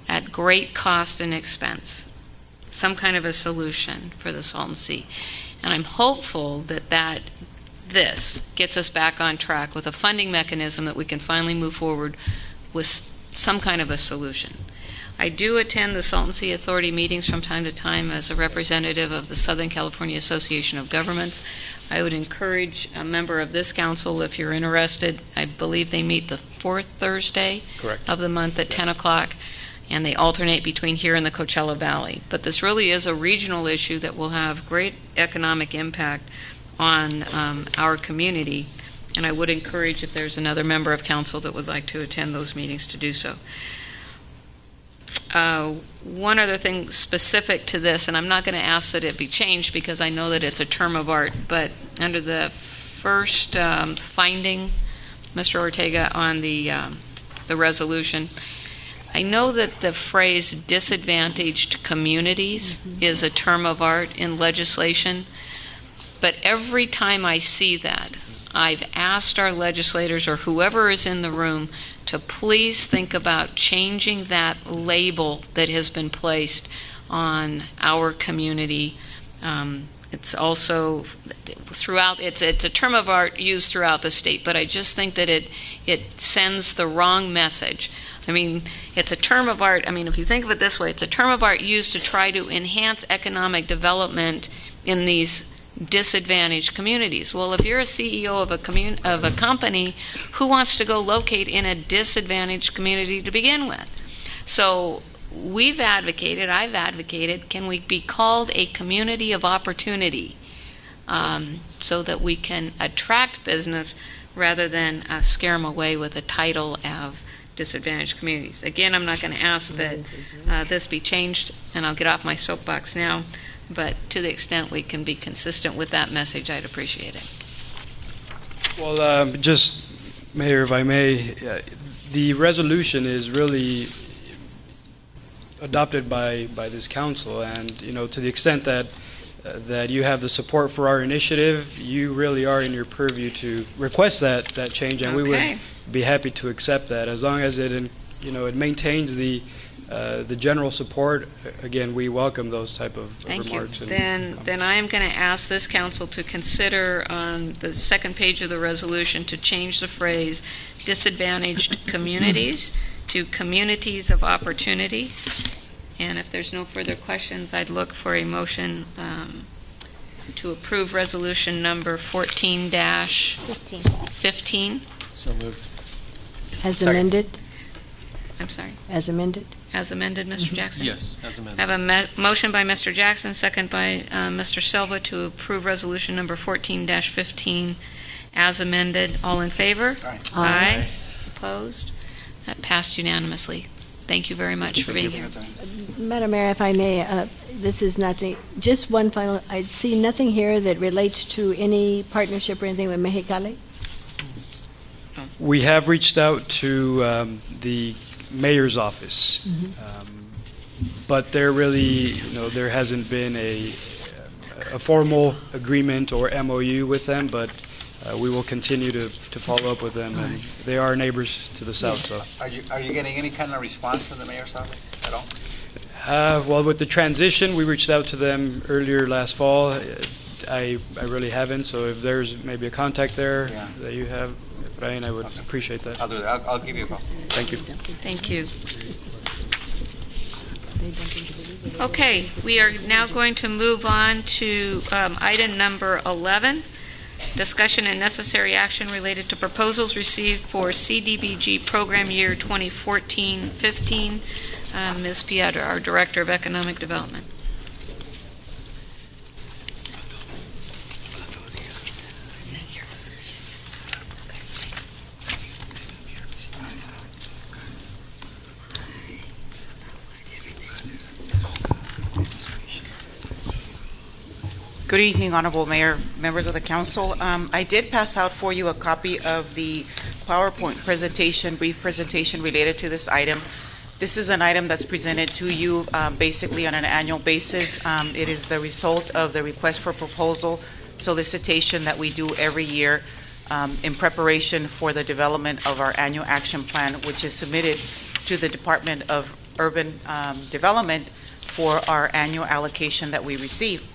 at great cost and expense some kind of a solution for the Salton Sea. And I'm hopeful that this gets us back on track with a funding mechanism that we can finally move forward with some kind of a solution. I do attend the Salton Sea Authority meetings from time to time as a representative of the Southern California Association of Governments. I would encourage a member of this council, if you're interested, I believe they meet the fourth Thursday Correct. of the month at 10 o'clock, and they alternate between here and the Coachella Valley. But this really is a regional issue that will have great economic impact on our community, and I would encourage, if there's another member of council that would like to attend those meetings, to do so. One other thing specific to this, and I'm not going to ask that it be changed because I know that it's a term of art, but under the first finding, Mr. Ortega, on the resolution, I know that the phrase disadvantaged communities is a term of art in legislation, but every time I see that, I've asked our legislators or whoever is in the room to please think about changing that label that has been placed on our community. It's also throughout, it's a term of art used throughout the state, but I just think that it sends the wrong message. I mean, it's a term of art, I mean, if you think of it this way, it's a term of art used to try to enhance economic development in these disadvantaged communities. Well, if you're a CEO of a company, who wants to go locate in a disadvantaged community to begin with? So I've advocated, can we be called a community of opportunity so that we can attract business rather than scare them away with a title of disadvantaged communities. Again, I'm not going to ask that this be changed, and I'll get off my soapbox now, but to the extent we can be consistent with that message, I'd appreciate it. Well, just, Mayor, if I may, the resolution is really adopted by this council, and to the extent that you have the support for our initiative, you really are in your purview to request that change, and we would be happy to accept that as long as it maintains the general support. Again, we welcome those type of remarks. Thank you. Then I am going to ask this council to consider on the second page of the resolution to change the phrase disadvantaged communities to communities of opportunity. And if there's no further questions, I'd look for a motion to approve resolution number 14-15. So moved. As amended? I'm sorry. As amended? As amended, Mr. Jackson? Yes, as amended. I have a motion by Mr. Jackson, second by Mr. Silva to approve resolution number 14-15 as amended. All in favor? Aye. Aye. Opposed? That passed unanimously. Thank you very much for being here. Madam Mayor, if I may, this is nothing, just one final, I see nothing here that relates to any partnership or anything with Mexicali. We have reached out to the mayor's office, but there really, there hasn't been a formal agreement or MOU with them, but we will continue to follow up with them, and they are neighbors to the south. So, are you getting any kind of response from the mayor's office at all? Well, with the transition, we reached out to them earlier last fall. I really haven't. So if there's maybe a contact there that you have, Brian, I would appreciate that. I'll do that. I'll give you a call. Thank you. Thank you. Okay, we are now going to move on to item number 11. Discussion and necessary action related to proposals received for CDBG program year 2014-15. Ms. Piedra, our Director of Economic Development. Good evening, Honorable Mayor, members of the council. I did pass out for you a copy of the PowerPoint presentation, brief presentation related to this item. This is an item that's presented to you basically on an annual basis. It is the result of the request for proposal solicitation that we do every year in preparation for the development of our annual action plan, which is submitted to the Department of Urban Development for our annual allocation that we receive.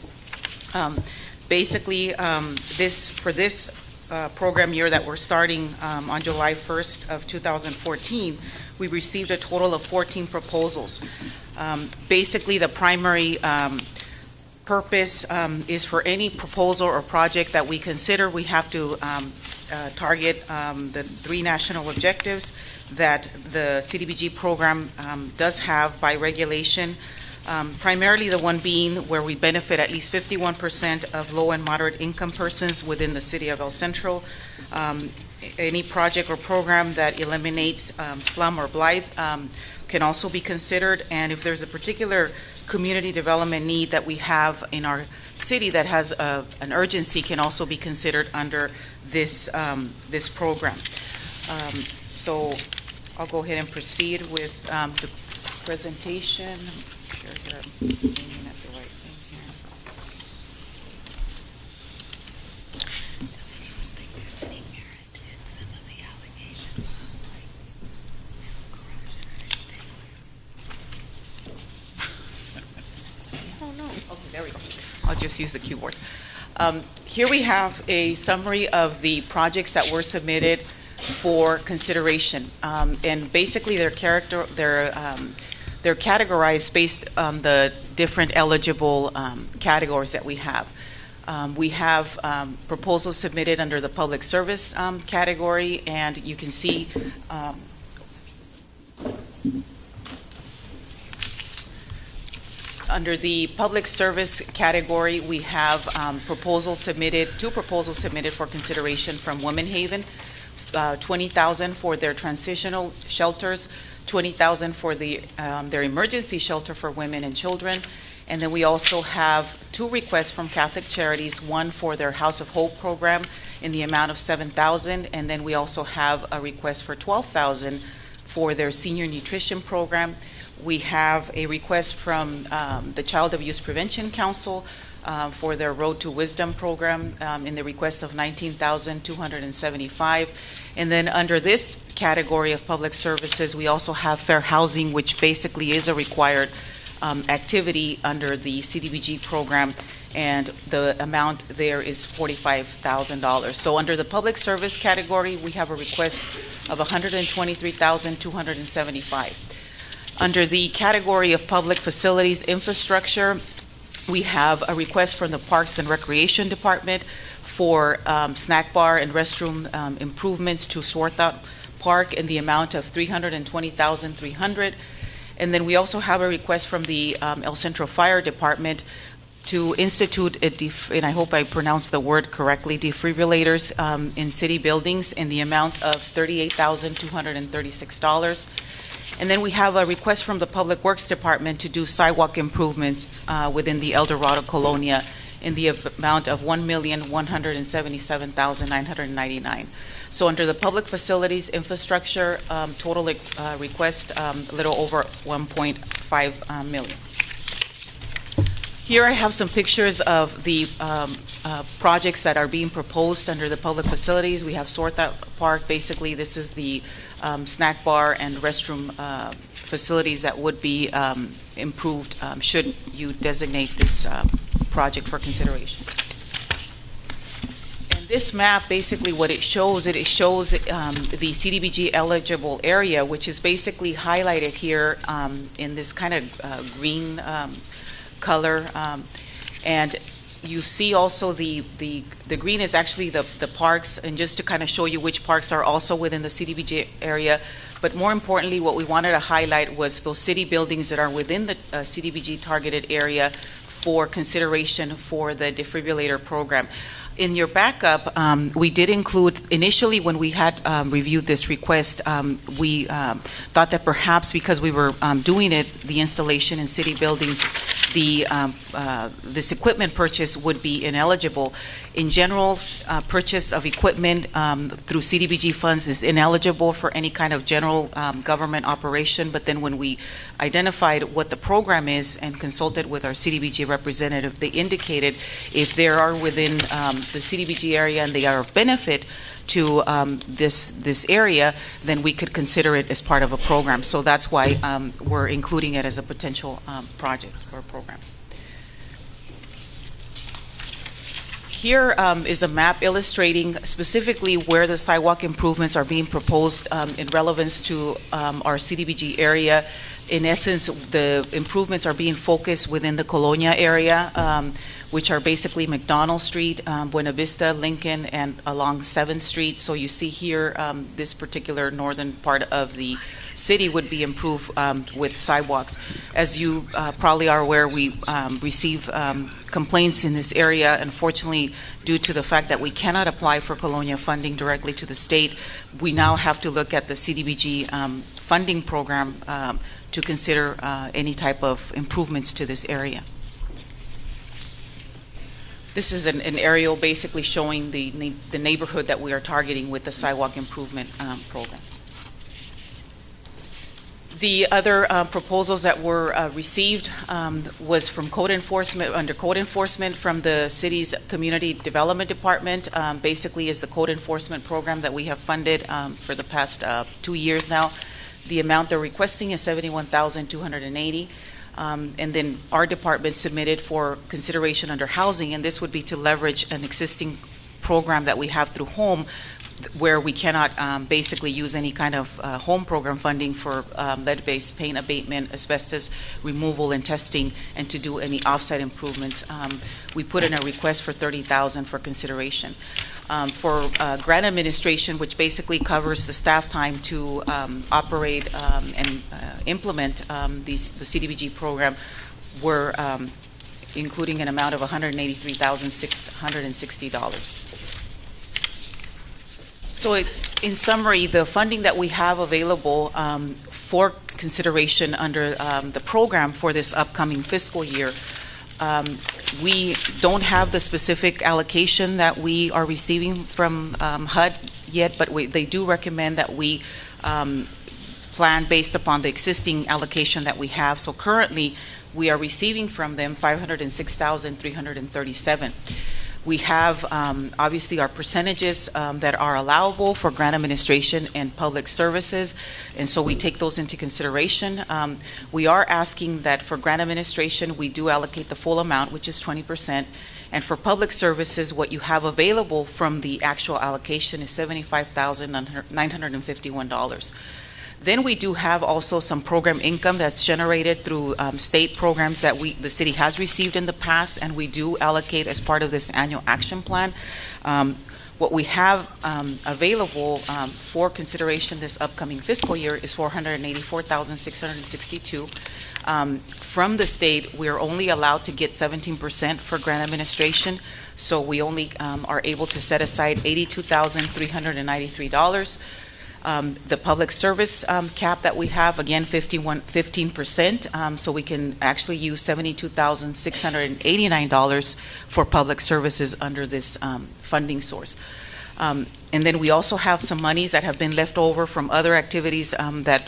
Basically, this program year that we're starting on July 1st of 2014, we received a total of 14 proposals. Basically, the primary purpose is for any proposal or project that we consider, we have to target the 3 national objectives that the CDBG program does have by regulation. Primarily the one being where we benefit at least 51% of low and moderate income persons within the city of El Centro. Any project or program that eliminates slum or blight can also be considered. And if there's a particular community development need that we have in our city that has an urgency, can also be considered under this program. So I'll go ahead and proceed with the presentation. Sure that I'm aiming at the right thing here. Does anyone think there's any merit in some of the allegations of like corruption or anything? Oh no. Okay, there we go. I'll just use the keyboard. Here we have a summary of the projects that were submitted for consideration, and basically they're categorized based on the different eligible categories that we have. We have proposals submitted under the public service category, and you can see under the public service category, we have two proposals submitted for consideration from Women Haven, $20,000 for their transitional shelters, $20,000 for their emergency shelter for women and children. And then we also have 2 requests from Catholic Charities, one for their House of Hope program in the amount of $7,000, and then we also have a request for $12,000 for their senior nutrition program. We have a request from the Child Abuse Prevention Council for their Road to Wisdom program in the request of $19,275. And then under this category of public services, we also have fair housing, which basically is a required activity under the CDBG program, and the amount there is $45,000. So under the public service category, we have a request of $123,275. Under the category of public facilities infrastructure, we have a request from the Parks and Recreation Department for snack bar and restroom improvements to Swarthout Park in the amount of $320,300. And then we also have a request from the El Centro Fire Department to institute and I hope I pronounced the word correctly, defibrillators in city buildings in the amount of $38,236. And then we have a request from the Public Works Department to do sidewalk improvements within the El Dorado Colonia in the amount of $1,177,999. So under the public facilities infrastructure, total request a little over $1.5 million. Here I have some pictures of the projects that are being proposed under the public facilities. We have Swarthout Park. Basically, this is the snack bar and restroom facilities that would be improved should you designate this project for consideration. And this map, basically what it shows the CDBG eligible area, which is basically highlighted here in this kind of green color, and you see also the green is actually the parks, and just to kind of show you which parks are also within the CDBG area. But more importantly, what we wanted to highlight was those city buildings that are within the CDBG targeted area for consideration for the defibrillator program. In your backup, we did include, initially when we had reviewed this request, we thought that perhaps because we were doing it, the installation in city buildings, this equipment purchase would be ineligible. In general, purchase of equipment through CDBG funds is ineligible for any kind of general government operation, but then when we identified what the program is and consulted with our CDBG representative, they indicated if they are within the CDBG area and they are of benefit to this area, then we could consider it as part of a program. So that's why we're including it as a potential project or program. Here is a map illustrating specifically where the sidewalk improvements are being proposed in relevance to our CDBG area. In essence, the improvements are being focused within the Colonia area, which are basically McDonald Street, Buena Vista, Lincoln, and along 7th Street. So you see here, this particular northern part of the city would be improved with sidewalks. As you probably are aware, we receive complaints in this area. Unfortunately, due to the fact that we cannot apply for Colonia funding directly to the state, we now have to look at the CDBG funding program to consider any type of improvements to this area. This is an aerial basically showing the neighborhood that we are targeting with the sidewalk improvement program. The other proposals that were received was from code enforcement, under code enforcement from the city's community development department. Basically is the code enforcement program that we have funded for the past 2 years now. The amount they're requesting is $71,280. And then our department submitted for consideration under housing, and this would be to leverage an existing program that we have through home, where we cannot basically use any kind of home program funding for lead-based paint abatement, asbestos removal and testing, and to do any offsite improvements. We put in a request for $30,000 for consideration. For grant administration, which basically covers the staff time to operate and implement the CDBG program, we're including an amount of $183,660. So in summary, the funding that we have available for consideration under the program for this upcoming fiscal year, we don't have the specific allocation that we are receiving from HUD yet, but they do recommend that we plan based upon the existing allocation that we have. So currently, we are receiving from them $506,337. We have obviously our percentages that are allowable for grant administration and public services, and so we take those into consideration. We are asking that for grant administration, we do allocate the full amount, which is 20%, and for public services, what you have available from the actual allocation is $75,951. Then we do have also some program income that's generated through state programs that the city has received in the past, and we do allocate as part of this annual action plan. What we have available for consideration this upcoming fiscal year is $484,662. From the state, we are only allowed to get 17% for grant administration, so we only are able to set aside $82,393. The public service cap that we have, again, 15%, so we can actually use $72,689 for public services under this funding source. And then we also have some monies that have been left over from other activities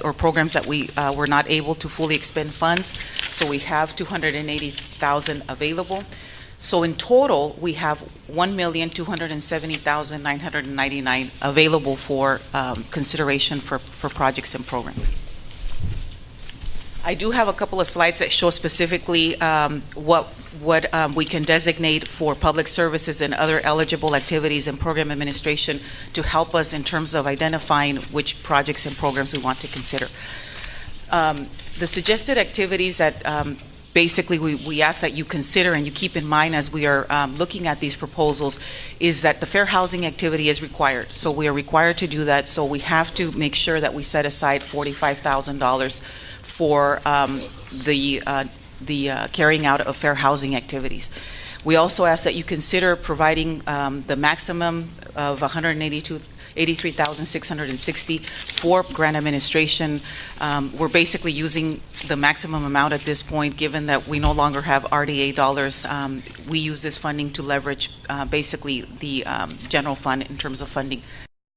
or programs that we were not able to fully expend funds, so we have $280,000 available. So in total, we have $1,270,999 available for consideration for projects and programs. I do have a couple of slides that show specifically what we can designate for public services and other eligible activities and program administration to help us in terms of identifying which projects and programs we want to consider. The suggested activities that basically we ask that you consider and you keep in mind as we are looking at these proposals is that the fair housing activity is required. So we are required to do that. So we have to make sure that we set aside $45,000 for the carrying out of fair housing activities. We also ask that you consider providing the maximum of $183,660 for grant administration. We're basically using the maximum amount at this point, given that we no longer have RDA dollars. We use this funding to leverage basically the general fund in terms of funding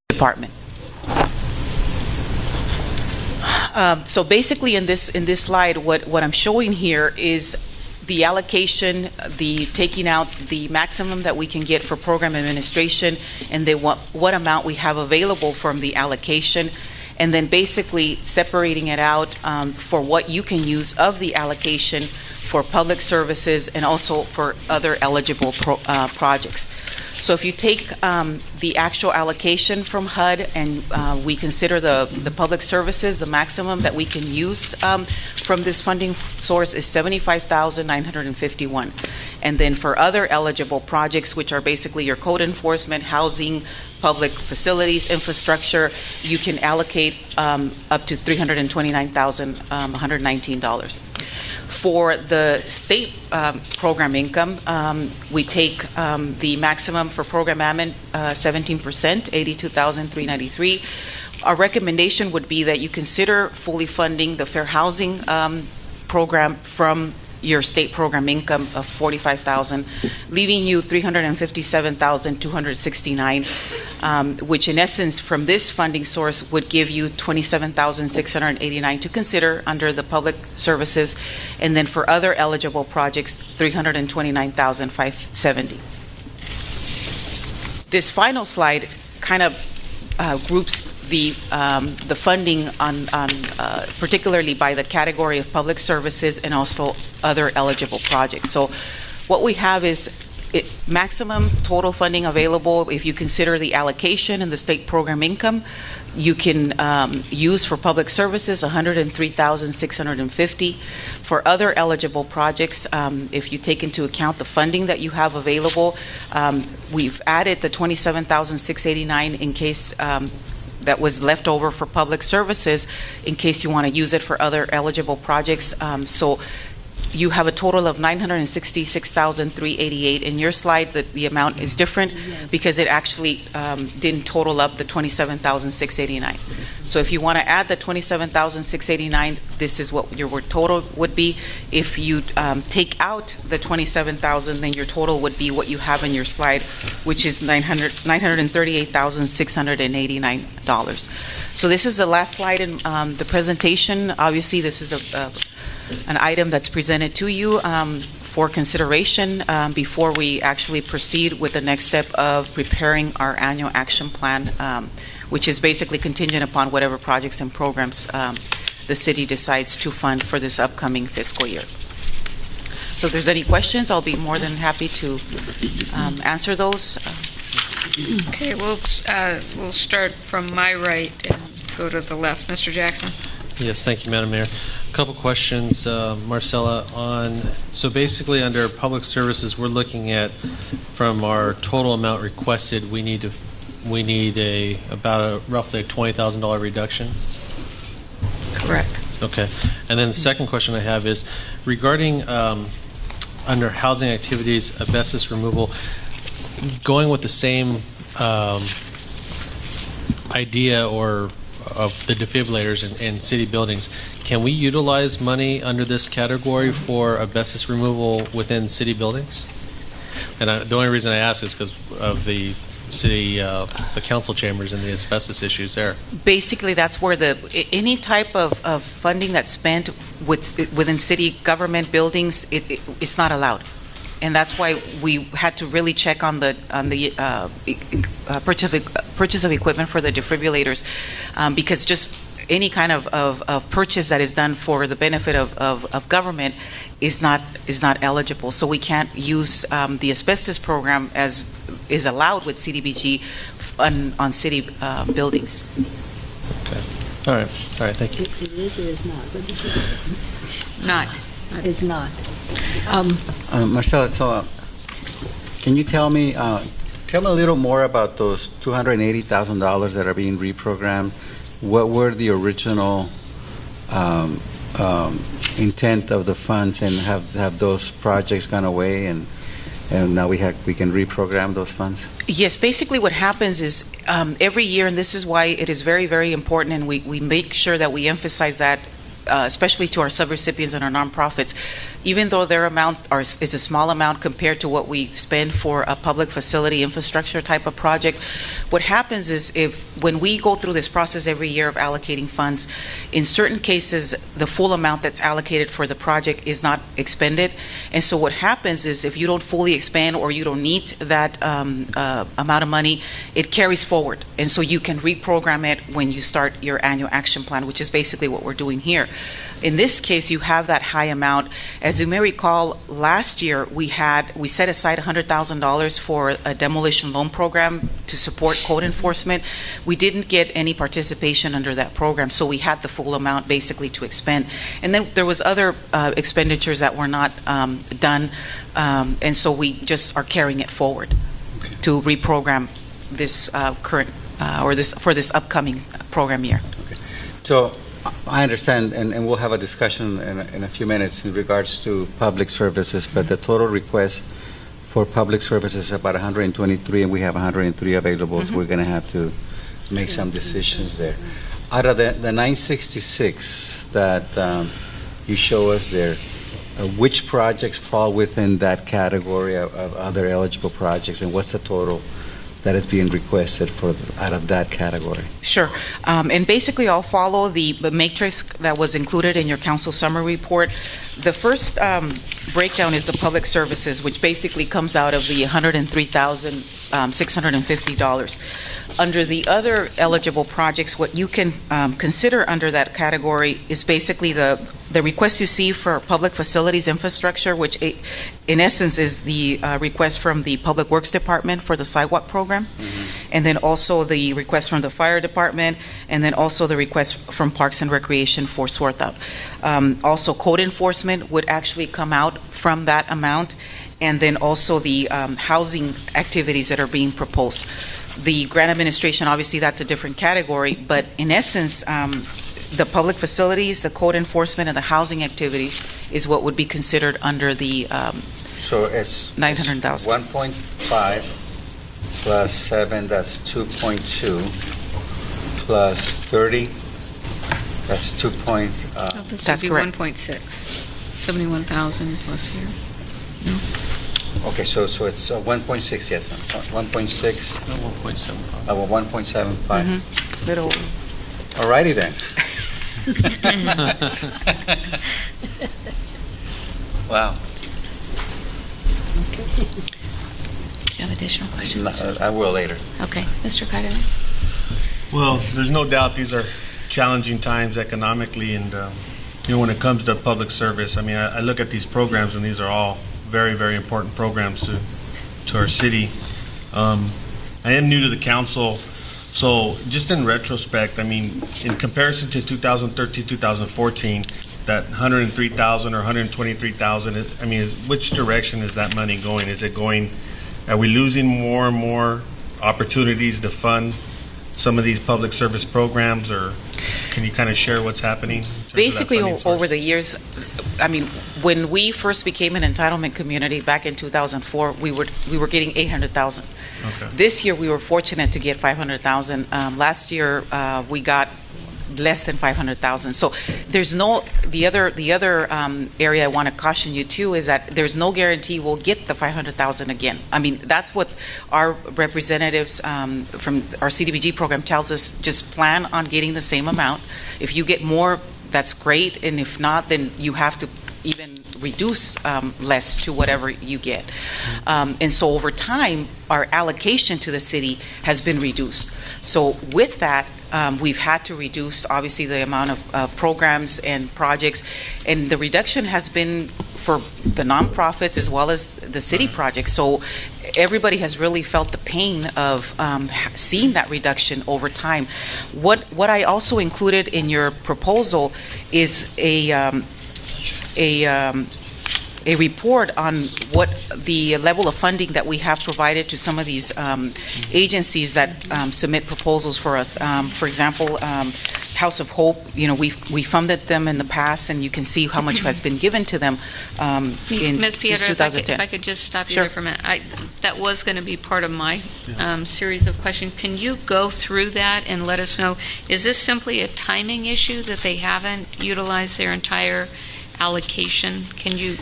the department. So basically in this slide, what I'm showing here is the allocation, the taking out the maximum that we can get for program administration, and then what amount we have available from the allocation, and then basically separating it out for what you can use of the allocation for public services and also for other eligible projects. So if you take the actual allocation from HUD and we consider the public services, the maximum that we can use from this funding source is $75,951. And then for other eligible projects, which are basically your code enforcement, housing, public facilities, infrastructure, you can allocate up to $329,119. For the state program income, we take the maximum for program admin, 17%, $82,393. Our recommendation would be that you consider fully funding the fair housing program from your state program income of $45,000, leaving you $357,269, which in essence from this funding source would give you $27,689 to consider under the public services, and then for other eligible projects, $329,570. This final slide kind of groups the funding on particularly by the category of public services and also other eligible projects. So what we have is maximum total funding available if you consider the allocation and the state program income. You can use for public services $103,650. For other eligible projects, if you take into account the funding that you have available, we've added the $27,689 in case that was left over for public services in case you want to use it for other eligible projects. So you have a total of $966,388. In your slide, the amount is different because it actually didn't total up the $27,689. So if you want to add the $27,689, this is what your total would be. If you take out the $27,000, then your total would be what you have in your slide, which is $938,689. So this is the last slide in the presentation. Obviously, this is an item that's presented to you for consideration before we actually proceed with the next step of preparing our annual action plan, which is basically contingent upon whatever projects and programs the city decides to fund for this upcoming fiscal year. So if there's any questions, I'll be more than happy to answer those. Okay, we'll start from my right and go to the left. Mr. Jackson. Yes, thank you, Madam Mayor. A couple questions, Marcella, so basically under public services, we're looking at from our total amount requested, we need about roughly a $20,000 reduction. Correct. Okay, and then the second question I have is regarding under housing activities, asbestos removal, going with the same idea or of the defibrillators in city buildings, can we utilize money under this category for asbestos removal within city buildings? And the only reason I ask is because of the city, the council chambers and the asbestos issues there. Basically, that's where any type of funding that's spent within city government buildings, it's not allowed. And that's why we had to really check on the purchase of equipment for the defibrillators, because just any kind of purchase that is done for the benefit of government is not eligible. So we can't use the asbestos program as is allowed with CDBG on city buildings. Okay. All right. Thank you. It is or is not? Not. It is not. Marcella, so can you tell me a little more about those $280,000 that are being reprogrammed? What were the original intent of the funds, and have those projects gone away? And and now we can reprogram those funds? Yes, basically what happens is every year, and this is why it is very, very important, and we make sure that we emphasize that, especially to our subrecipients and our nonprofits, even though their amount is a small amount compared to what we spend for a public facility infrastructure type of project, what happens is when we go through this process every year of allocating funds, in certain cases, the full amount that's allocated for the project is not expended. And so what happens is if you don't fully expend or you don't need that amount of money, it carries forward. And so you can reprogram it when you start your annual action plan, which is basically what we're doing here. In this case, you have that high amount. As you may recall, last year we set aside $100,000 for a demolition loan program to support code enforcement. We didn't get any participation under that program, so we had the full amount basically to expend. And then there was other expenditures that were not done, and so we just are carrying it forward to reprogram this current for this upcoming program year. Okay. So I understand, and we'll have a discussion in a few minutes in regards to public services, but the total request for public services is about 123, and we have 103 available, so we're going to have to make some decisions there. Out of the 966 that you show us there, which projects fall within that category of other eligible projects, and what's the total that is being requested out of that category? Sure. And basically, I'll follow the matrix that was included in your council summary report. The first breakdown is the public services, which basically comes out of the $103,650. Under the other eligible projects, what you can consider under that category is basically the request you see for public facilities infrastructure, which in essence is the request from the Public Works Department for the sidewalk program, and then also the request from the Fire Department, and then also the request from Parks and Recreation for sort out. Also, code enforcement would actually come out from that amount, and then also the housing activities that are being proposed. The grant administration, obviously, that's a different category, but in essence, the public facilities, the code enforcement, and the housing activities is what would be considered under the so it's 900,000. 1.5 plus 7, that's 2.2, plus 30, that's 2. This That's would be correct. 1.6, 71,000 plus here. No? Okay, so it's 1.6, yes, 1.6. 1.75. Well, 1.75. Little. All righty then. Wow. Do you have additional questions? I will later. Okay, Mr. Cardenas? Well, there's no doubt these are challenging times economically, and when it comes to public service, I mean, I look at these programs, and these are all very, very important programs to our city. I am new to the council, so just in retrospect, I mean, in comparison to 2013, 2014, that 103,000 or 123,000, I mean, which direction is that money going? Is it going? Are we losing more and more opportunities to fund some of these public service programs, or can you kind of share what's happening? Basically, over the years, I mean, when we first became an entitlement community back in 2004, we were getting 800,000. Okay. This year, we were fortunate to get 500,000. Last year, we got less than 500,000. So there's the other area I want to caution you too is that there's no guarantee we'll get the 500,000 again. I mean, that's what our representatives from our CDBG program tells us. Just plan on getting the same amount. If you get more, that's great, and if not, then you have to even reduce less to whatever you get. And so over time, our allocation to the city has been reduced. So with that, we've had to reduce, obviously, the amount of programs and projects, and the reduction has been for the nonprofits as well as the city projects. So everybody has really felt the pain of seeing that reduction over time. What I also included in your proposal is a report on what the level of funding that we have provided to some of these agencies that submit proposals for us. For example, House of Hope, we funded them in the past, and you can see how much has been given to them Ms. since Piedra, 2010. if I could just stop you Sure. there for a minute. That was going to be part of my series of questions. Can you go through that and let us know, is this simply a timing issue that they haven't utilized their entire allocation? Can you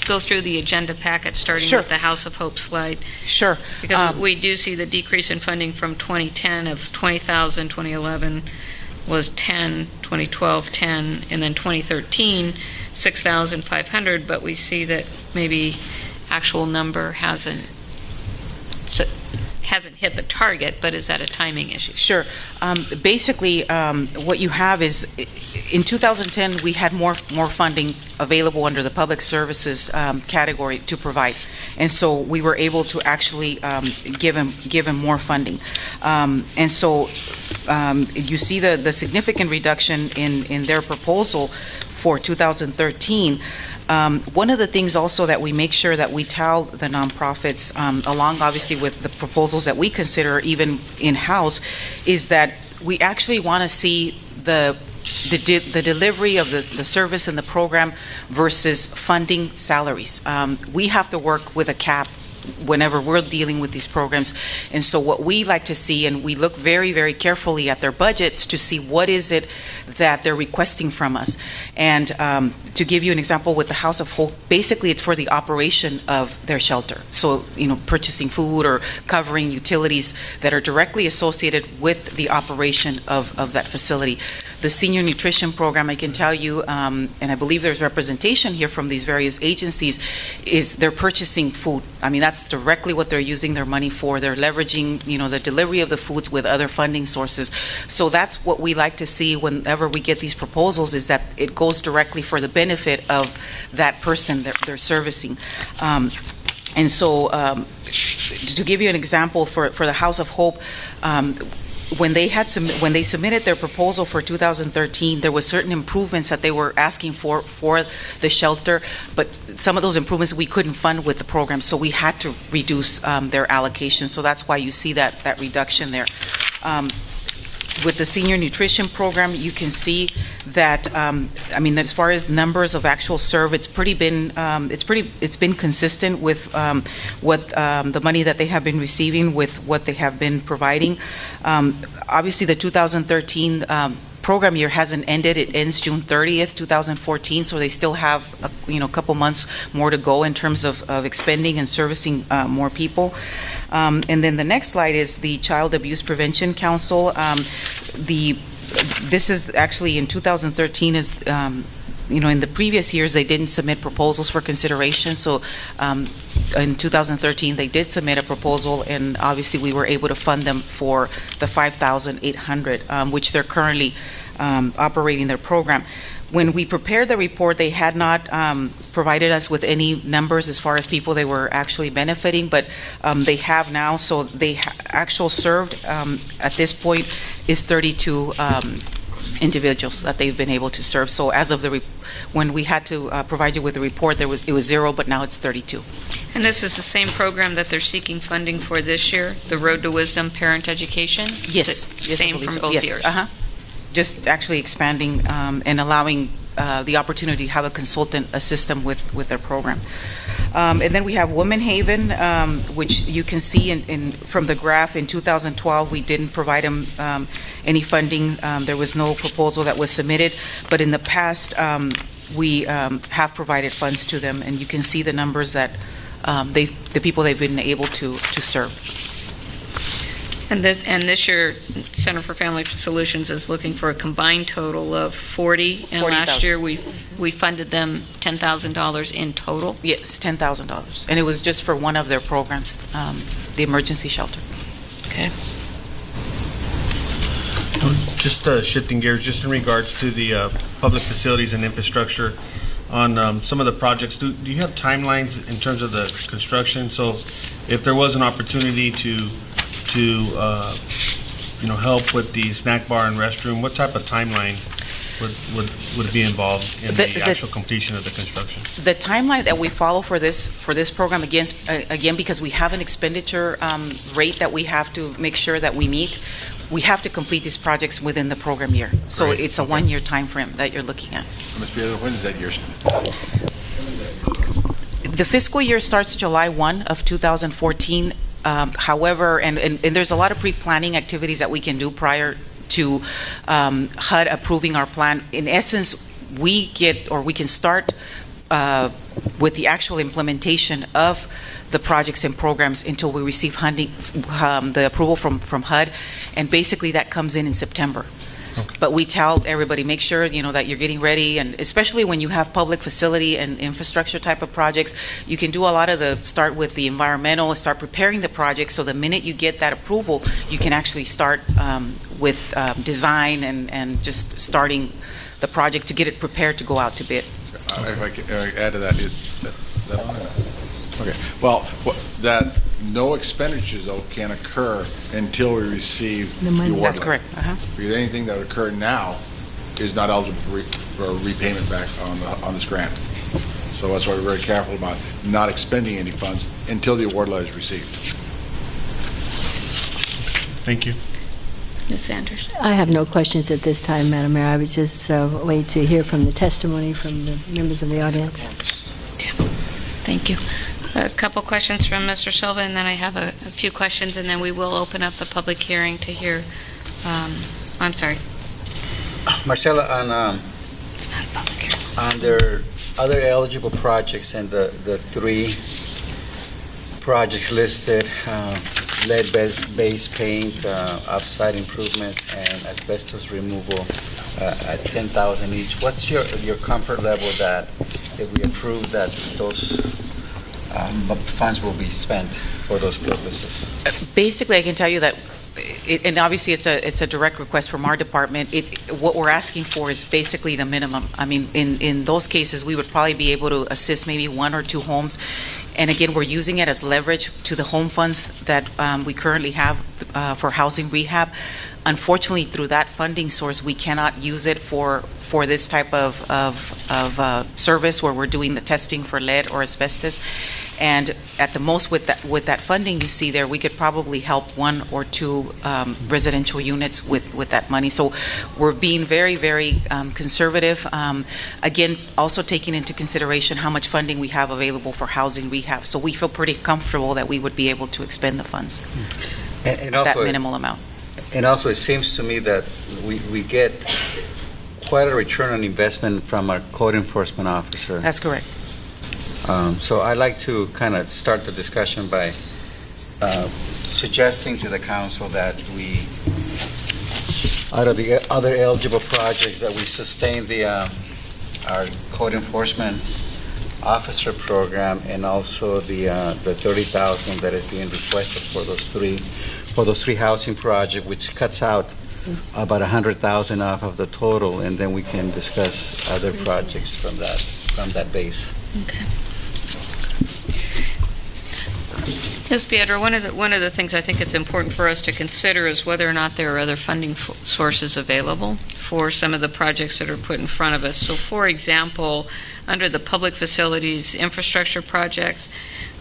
go through the agenda packet, starting Sure. with the House of Hope slide? Sure. Because we do see the decrease in funding from 2010 of 20,000, 2011 was 10, 2012 10, and then 2013 6,500. But we see that maybe actual number hasn't hit the target. But is that a timing issue? Sure. Basically, what you have is, in 2010, we had more funding available under the public services category to provide, and so we were able to actually give him more funding. And so you see the significant reduction in their proposal for 2013. One of the things also that we make sure that we tell the nonprofits, along obviously with the proposals that we consider even in-house, is that we actually want to see the delivery of the service and the program versus funding salaries. We have to work with a cap whenever we're dealing with these programs. And so what we like to see, and we look very, very carefully at their budgets to see what is it that they're requesting from us. And to give you an example with the House of Hope, basically it's for the operation of their shelter. So, purchasing food or covering utilities that are directly associated with the operation of that facility. The senior nutrition program, I can tell you, and I believe there's representation here from these various agencies, is they're purchasing food. I mean, that's directly what they're using their money for. They're leveraging, the delivery of the foods with other funding sources. So that's what we like to see whenever we get these proposals, is that it goes directly for the benefit of that person that they're servicing. And so to give you an example for the House of Hope, when they submitted their proposal for 2013, there were certain improvements that they were asking for the shelter, but some of those improvements we couldn't fund with the program, so we had to reduce their allocation. So that's why you see that reduction there. With the senior nutrition program, you can see that as far as numbers of actual serve, it's been consistent with what the money that they have been receiving with what they have been providing. Obviously, the 2013 program year hasn't ended. It ends June 30th, 2014, so they still have a couple months more to go in terms of expending and servicing more people. And then the next slide is the Child Abuse Prevention Council. This is actually in 2013 is in the previous years they didn't submit proposals for consideration. So in 2013 they did submit a proposal, and obviously we were able to fund them for the $5,800, which they're currently operating their program. When we prepared the report, they had not provided us with any numbers as far as people they were actually benefiting, but they have now. So they actual served at this point is 32 individuals that they've been able to serve. So as of when we had to provide you with the report, it was 0, but now it's 32. And this is the same program that they're seeking funding for this year, the Road to Wisdom Parent Education? Yes. Same from both years? Uh-huh. Just actually expanding and allowing the opportunity to have a consultant assist them with their program. And then we have Women Haven, which you can see from the graph. In 2012, we didn't provide them any funding. There was no proposal that was submitted. But in the past, we have provided funds to them, and you can see the numbers that the people they've been able to serve. And this year, Center for Family Solutions is looking for a combined total of 40. And last year, we funded them $10,000 in total. Yes, $10,000, and it was just for one of their programs, the emergency shelter. Okay. Just shifting gears, just in regards to the public facilities and infrastructure on some of the projects, do you have timelines in terms of the construction? So if there was an opportunity to help with the snack bar and restroom, what type of timeline would be involved in the actual completion of the construction? The timeline that we follow for this program, again, because we have an expenditure rate that we have to make sure that we meet, we have to complete these projects within the program year. So Great. it's a one-year time frame that you're looking at. Ms. Piedra, when is that year? The fiscal year starts July 1 of 2014. However, and there's a lot of pre-planning activities that we can do prior to HUD approving our plan. In essence, we can start with the actual implementation of the projects and programs until we receive the approval from HUD, and basically that comes in September. Okay. But we tell everybody, make sure that you're getting ready, and especially when you have public facility and infrastructure type of projects, you can do a lot of start with the environmental, start preparing the project, so the minute you get that approval, you can actually start with design and just starting the project to get it prepared to go out to bid. If I could add to that, is that on there? Okay. Well, that no expenditures, though, can occur until we receive the award. That's letter. correct. Because anything that would occur now is not eligible for repayment back on this grant. So that's why we're very careful about not expending any funds until the award letter is received. Thank you. Ms. Sanders. I have no questions at this time, Madam Mayor. I would just wait to hear from the testimony from the members of the audience. Thank you. A couple questions from Mr. Silva, and then I have a few questions, and then we will open up the public hearing to hear. I'm sorry. Marcela, on It's not a public hearing. on their other eligible projects and the three projects listed, lead-based paint, offsite improvements, and asbestos removal at $10,000 each. What's your comfort level that if we approve that those funds will be spent for those purposes? Basically, I can tell you that, and obviously it's a direct request from our department. What we're asking for is basically the minimum. I mean, in those cases, we would probably be able to assist maybe one or two homes. And again, we're using it as leverage to the home funds that we currently have for housing rehab. Unfortunately, through that funding source, we cannot use it for this type of service where we're doing the testing for lead or asbestos. And at the most, with that funding you see there, we could probably help one or two residential units with that money. So we're being very, very conservative. Again, also taking into consideration how much funding we have available for housing rehab. So we feel pretty comfortable that we would be able to expend the funds And at that also, minimal amount. And also, it seems to me that we get quite a return on investment from our code enforcement officer. That's correct. So I'd like to kind of start the discussion by suggesting to the council that we, out of the other eligible projects, that we sustain our code enforcement officer program, and also the $30,000 that is being requested for those three housing projects, which cuts out about $100,000 off of the total, and then we can discuss other projects from that base. Okay. Ms. Piedra, one of the things I think it's important for us to consider is whether or not there are other funding sources available for some of the projects that are put in front of us. So, for example, under the public facilities infrastructure projects,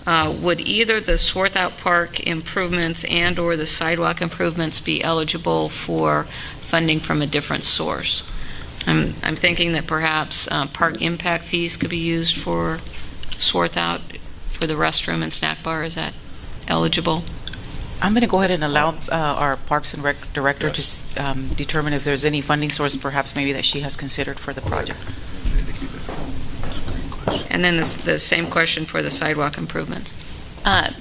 would either the Swarthout Park improvements and or the sidewalk improvements be eligible for funding from a different source? I'm thinking that perhaps park impact fees could be used for Swarthout for the restroom and snack bar. Is that eligible? I'm going to go ahead and allow our Parks and Rec director to determine if there's any funding source, perhaps maybe that she has considered for the project. And then the same question for the sidewalk improvements.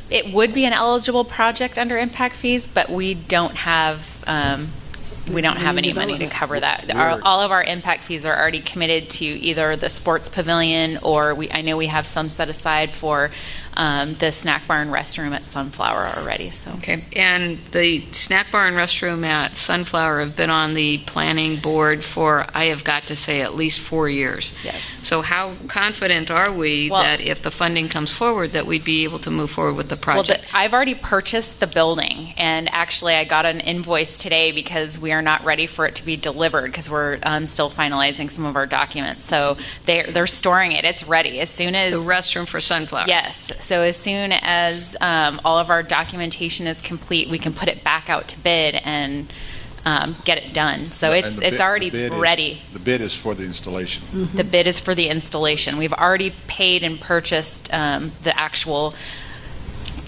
It would be an eligible project under impact fees, but we don't have any money to cover that. All of our impact fees are already committed to either the sports pavilion, or I know we have some set aside for the snack bar and restroom at Sunflower already. So. Okay, and the snack bar and restroom at Sunflower have been on the planning board for, I have got to say, at least 4 years. Yes. So how confident are we that if the funding comes forward, that we'd be able to move forward with the project? Well, I've already purchased the building, and actually I got an invoice today because we are not ready for it to be delivered because we're still finalizing some of our documents. So they're storing it. It's ready as soon as the restroom for Sunflower. Yes. So as soon as all of our documentation is complete, we can put it back out to bid and get it done. So it's already ready. The bid is for the installation. Mm-hmm. The bid is for the installation. We've already paid and purchased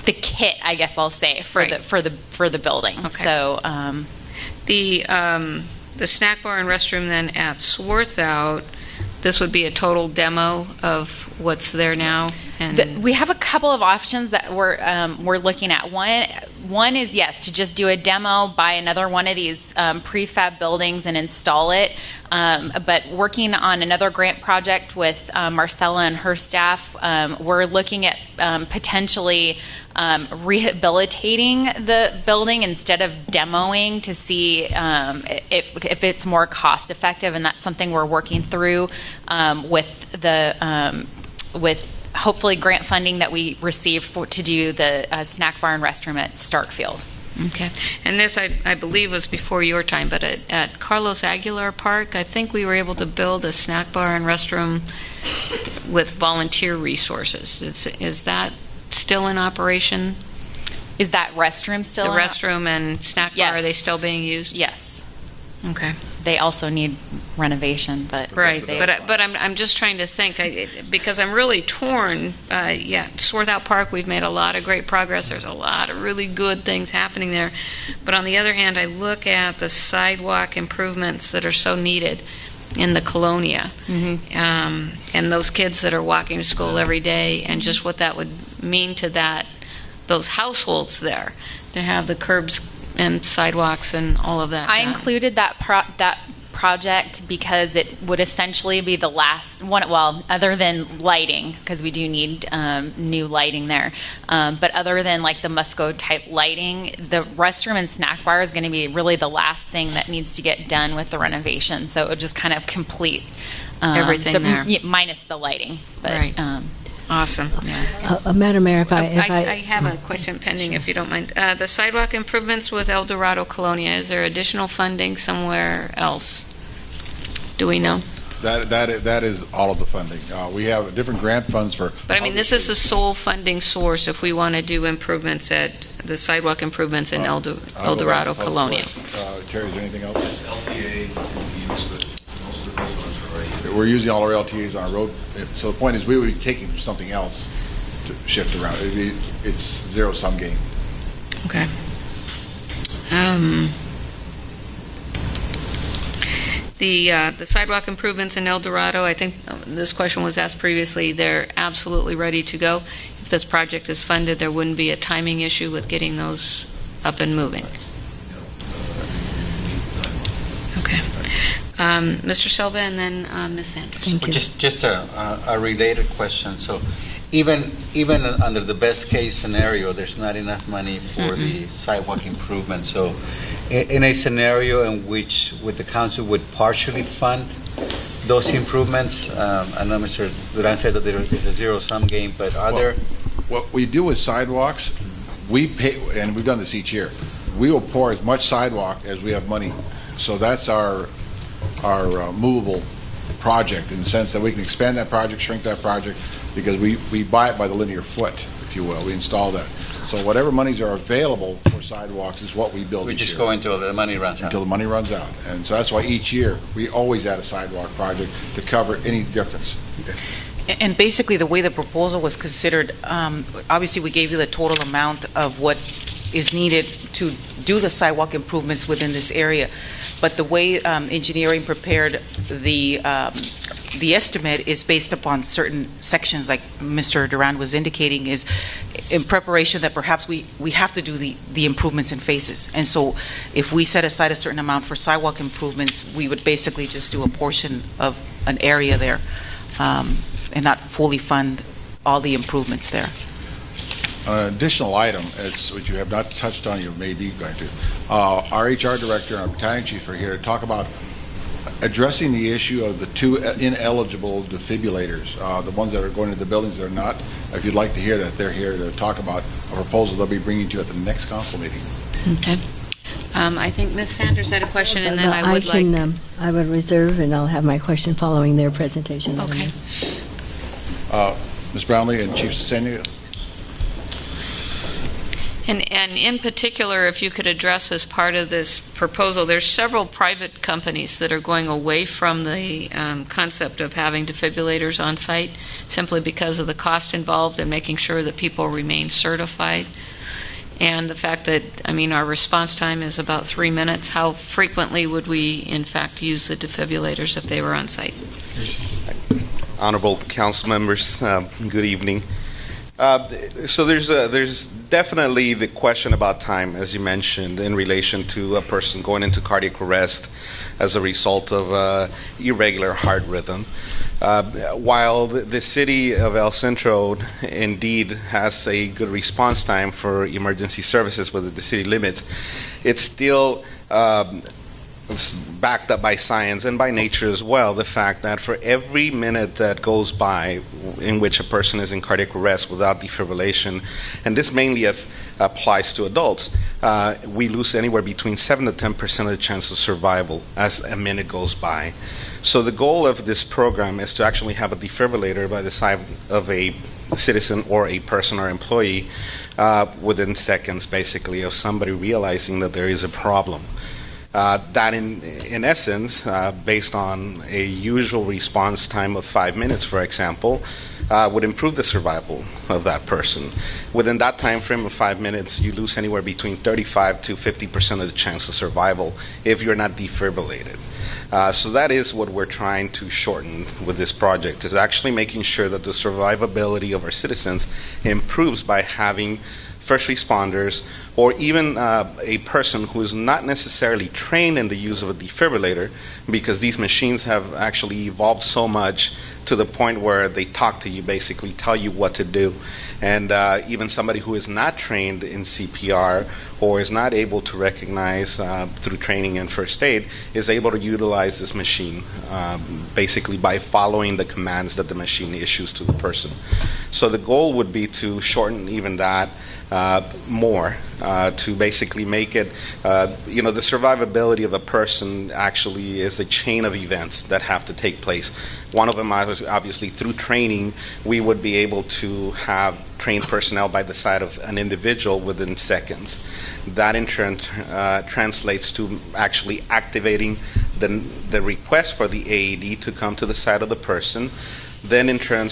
the kit, I guess I'll say, for the building. Okay. So the snack bar and restroom then at Swarthout, this would be a total demo of what's there now. And we have a couple of options that we're looking at. One is, yes, to just do a demo, buy another one of these prefab buildings and install it. But working on another grant project with Marcella and her staff, we're looking at potentially rehabilitating the building instead of demoing to see if it's more cost effective, and that's something we're working through with hopefully grant funding that we received to do the snack bar and restroom at Starkfield. Okay. And this, I believe, was before your time, but at Carlos Aguilar Park, I think we were able to build a snack bar and restroom with volunteer resources. Is that still in operation? Is that restroom still The restroom and snack bar, are they still being used? Yes. Okay. They also need renovation, but right. But I'm just trying to think because I'm really torn. Swarthout Park, we've made a lot of great progress. There's a lot of really good things happening there. But on the other hand, I look at the sidewalk improvements that are so needed in the Colonia, and those kids that are walking to school every day, and just what that would mean to those households there to have the curbs and sidewalks and all of that. I included that project because it would essentially be the last one, well, other than lighting, because we do need new lighting there, but other than like the Musco type lighting, the restroom and snack bar is going to be really the last thing that needs to get done with the renovation. So it would just kind of complete everything there. Minus the lighting. But, right. Awesome. Madam Mayor, if I have a question pending, if you don't mind. The sidewalk improvements with El Dorado Colonia, is there additional funding somewhere else? Do we know? That is all of the funding. We have different grant funds for. But I mean, this is the sole funding source if we want to do improvements at the sidewalk improvements in El Dorado Colonia. Terry, is there anything else? LTA. We're using all our LTAs on our road. So the point is, we would be taking from something else to shift around. It's zero-sum game. Okay. The sidewalk improvements in El Dorado, I think this question was asked previously, they're absolutely ready to go. If this project is funded, there wouldn't be a timing issue with getting those up and moving. Okay. Mr. Silva and then Ms. Sanders. Thank you. Just a related question. So even under the best case scenario, there's not enough money for the sidewalk improvement. So in a scenario in which the council would partially fund those improvements, I know Mr. Duran said that there is a zero-sum game, but are there... What we do with sidewalks, we pay, and we've done this each year, we will pour as much sidewalk as we have money. So that's our movable project, in the sense that we can expand that project, shrink that project, because we buy it by the linear foot, if you will. We install that. So whatever monies are available for sidewalks is what we build. We just go until the money runs out. Until the money runs out. And so that's why each year we always add a sidewalk project to cover any difference. Okay. And basically the way the proposal was considered, obviously we gave you the total amount of what is needed to do the sidewalk improvements within this area. But the way engineering prepared the estimate is based upon certain sections, like Mr. Duran was indicating, is in preparation that perhaps we have to do the improvements in phases. And so if we set aside a certain amount for sidewalk improvements, we would basically just do a portion of an area there and not fully fund all the improvements there. an additional item, which you have not touched on, you may be going to. Our HR director and our battalion chief are here to talk about addressing the issue of the two ineligible defibrillators, the ones that are going to the buildings that are not. If you'd like to hear that, they're here to talk about a proposal they'll be bringing to you at the next council meeting. Okay. I think Ms. Sanders had a question, and then I would I would reserve, and I'll have my question following their presentation. Okay. Ms. Brownlee and Chief Senia. And in particular, if you could address as part of this proposal, there's several private companies that are going away from the concept of having defibrillators on site simply because of the cost involved in making sure that people remain certified. And the fact that, our response time is about 3 minutes. How frequently would we, in fact, use the defibrillators if they were on site? Honorable council members, good evening. So there's definitely the question about time, as you mentioned, in relation to a person going into cardiac arrest as a result of irregular heart rhythm. While the city of El Centro indeed has a good response time for emergency services within the city limits, it's still it's backed up by science and by nature as well, the fact that for every minute that goes by in which a person is in cardiac arrest without defibrillation, and this mainly applies to adults, we lose anywhere between 7 to 10% of the chance of survival as a minute goes by. So the goal of this program is to actually have a defibrillator by the side of a citizen or a person or employee within seconds, basically, of somebody realizing that there is a problem. That in essence, based on a usual response time of 5 minutes, for example, would improve the survival of that person. Within that time frame of 5 minutes, you lose anywhere between 35 to 50% of the chance of survival if you're not defibrillated. So that is what we're trying to shorten with this project, is actually making sure that the survivability of our citizens improves by having first responders, or even a person who is not necessarily trained in the use of a defibrillator, because these machines have actually evolved so much to the point where they talk to you, basically tell you what to do. And even somebody who is not trained in CPR or is not able to recognize through training in first aid is able to utilize this machine basically by following the commands that the machine issues to the person. So the goal would be to shorten even that more, to basically make it, the survivability of a person actually is a chain of events that have to take place. One of them, obviously, through training, we would be able to have trained personnel by the side of an individual within seconds. That in turn translates to actually activating the request for the AED to come to the side of the person. Then in turn,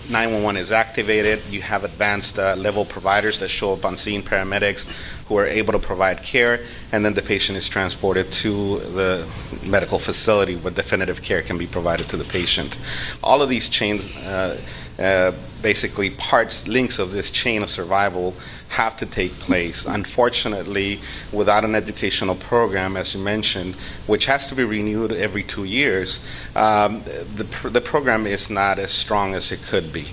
911 is activated. You have advanced level providers that show up on scene, paramedics who are able to provide care, and then the patient is transported to the medical facility where definitive care can be provided to the patient. All of these chains, basically links of this chain of survival, have to take place. Unfortunately, without an educational program, as you mentioned, which has to be renewed every 2 years, the program is not as strong as it could be.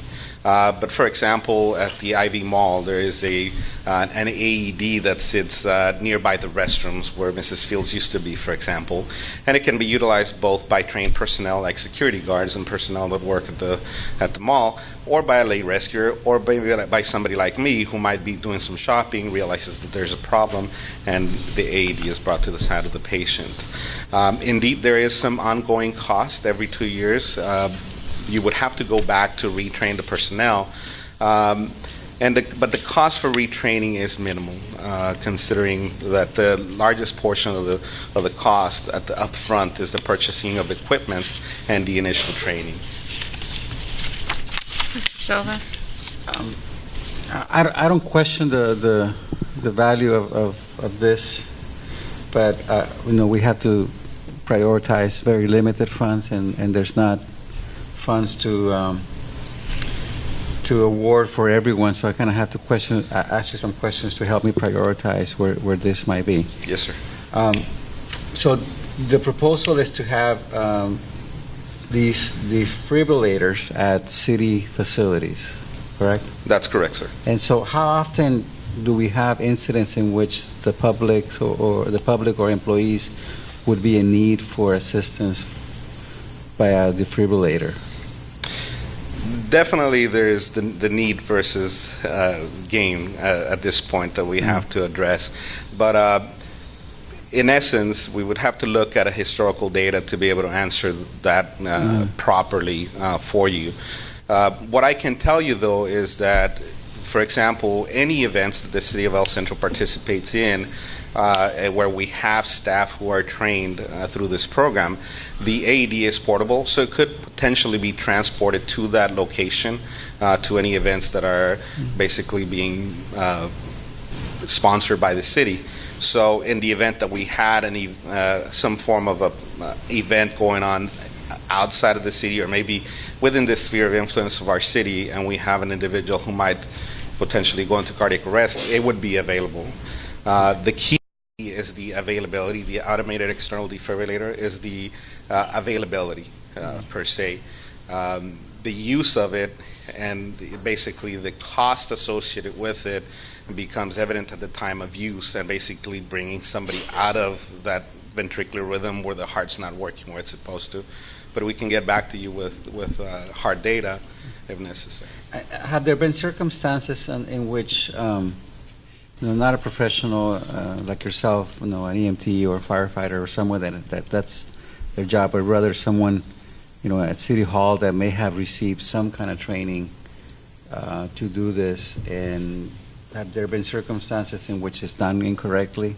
But for example, at the Ivy Mall, there is an AED that sits nearby the restrooms where Mrs. Fields used to be, for example, and it can be utilized both by trained personnel like security guards and personnel that work at the mall, or by a lay rescuer, or by somebody like me who might be doing some shopping, realizes that there's a problem, and the AED is brought to the side of the patient. Indeed, there is some ongoing cost every 2 years. You would have to go back to retrain the personnel, but the cost for retraining is minimal, considering that the largest portion of the cost at the upfront is the purchasing of equipment and the initial training. Mr. Silva? I don't question the value of this, but we have to prioritize very limited funds, and there's not funds to award for everyone, so I kind of have to ask you some questions to help me prioritize where this might be. Yes, sir. So the proposal is to have these defibrillators at city facilities. correct? That's correct, sir. And so how often do we have incidents in which the public or employees would be in need for assistance by a defibrillator? Definitely, there is the need versus gain at this point that we have to address. But in essence, we would have to look at a historical data to be able to answer that properly for you. What I can tell you, though, is that, for example, any events that the City of El Centro participates in, where we have staff who are trained through this program, the AED is portable, so it could potentially be transported to that location, to any events that are basically being sponsored by the city. So in the event that we had some form of a event going on outside of the city, or maybe within the sphere of influence of our city, and we have an individual who might potentially go into cardiac arrest, it would be available. The key is the availability. The automated external defibrillator is the availability per se. The use of it and basically the cost associated with it becomes evident at the time of use, and basically bringing somebody out of that ventricular rhythm where the heart's not working where it's supposed to. But we can get back to you with hard data if necessary. Have there been circumstances in which not a professional like yourself, an EMT or a firefighter or someone that's their job, but rather someone at City Hall that may have received some kind of training to do this, and have there been circumstances in which it's done incorrectly,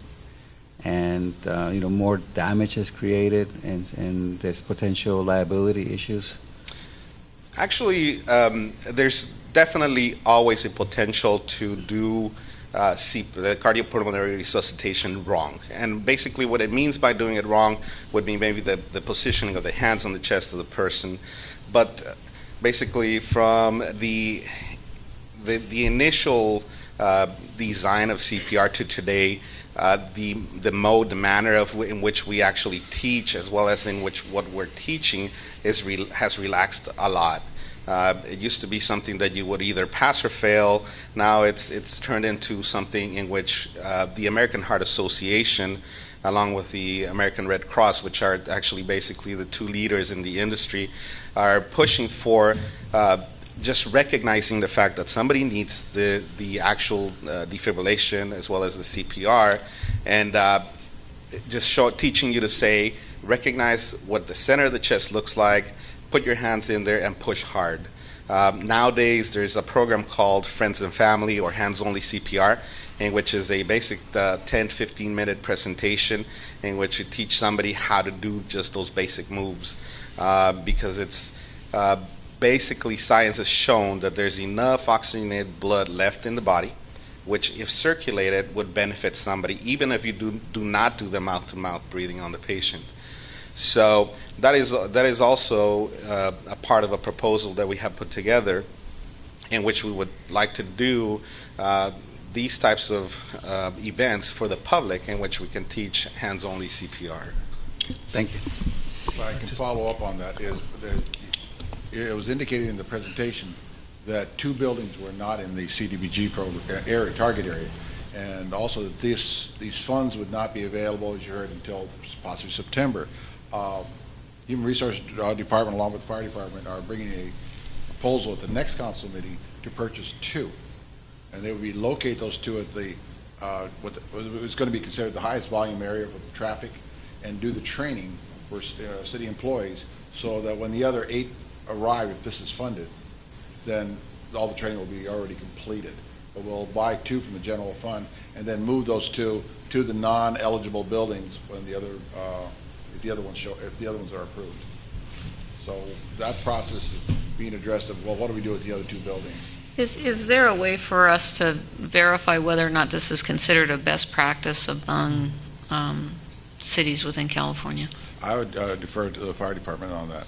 and more damage is created, and there's potential liability issues? Actually, there's definitely always a potential to do the cardiopulmonary resuscitation wrong. And basically what it means by doing it wrong would be maybe the positioning of the hands on the chest of the person. But basically from the initial design of CPR to today, the mode, the manner in which we actually teach, as well as in which what we're teaching has relaxed a lot. It used to be something that you would either pass or fail. Now it's turned into something in which the American Heart Association, along with the American Red Cross, which are actually basically the two leaders in the industry, are pushing for just recognizing the fact that somebody needs the actual defibrillation as well as the CPR, and just teaching you to say, recognize what the center of the chest looks like, put your hands in there and push hard. Nowadays, there's a program called Friends and Family, or Hands Only CPR, in which is a basic 10-15 minute presentation in which you teach somebody how to do just those basic moves, because it's basically science has shown that there's enough oxygenated blood left in the body, which if circulated would benefit somebody, even if you do not do the mouth-to-mouth breathing on the patient. So that is also a part of a proposal that we have put together, in which we would like to do these types of events for the public, in which we can teach hands-only CPR. Thank you. If I can follow up on that, it was indicated in the presentation that 2 buildings were not in the CDBG program target area, and also that these funds would not be available, as you heard, until possibly September. Human Resources Department, along with the Fire Department, are bringing a proposal at the next council meeting to purchase 2, and they would locate those 2 at the what was going to be considered the highest volume area of traffic, and do the training for city employees, so that when the other 8 arrive, if this is funded, then all the training will be already completed. But we'll buy 2 from the general fund, and then move those 2 to the non-eligible buildings when the other if the other ones are approved. So that process is being addressed of, well, what do we do with the other 2 buildings? Is there a way for us to verify whether or not this is considered a best practice among cities within California? I would defer to the Fire Department on that.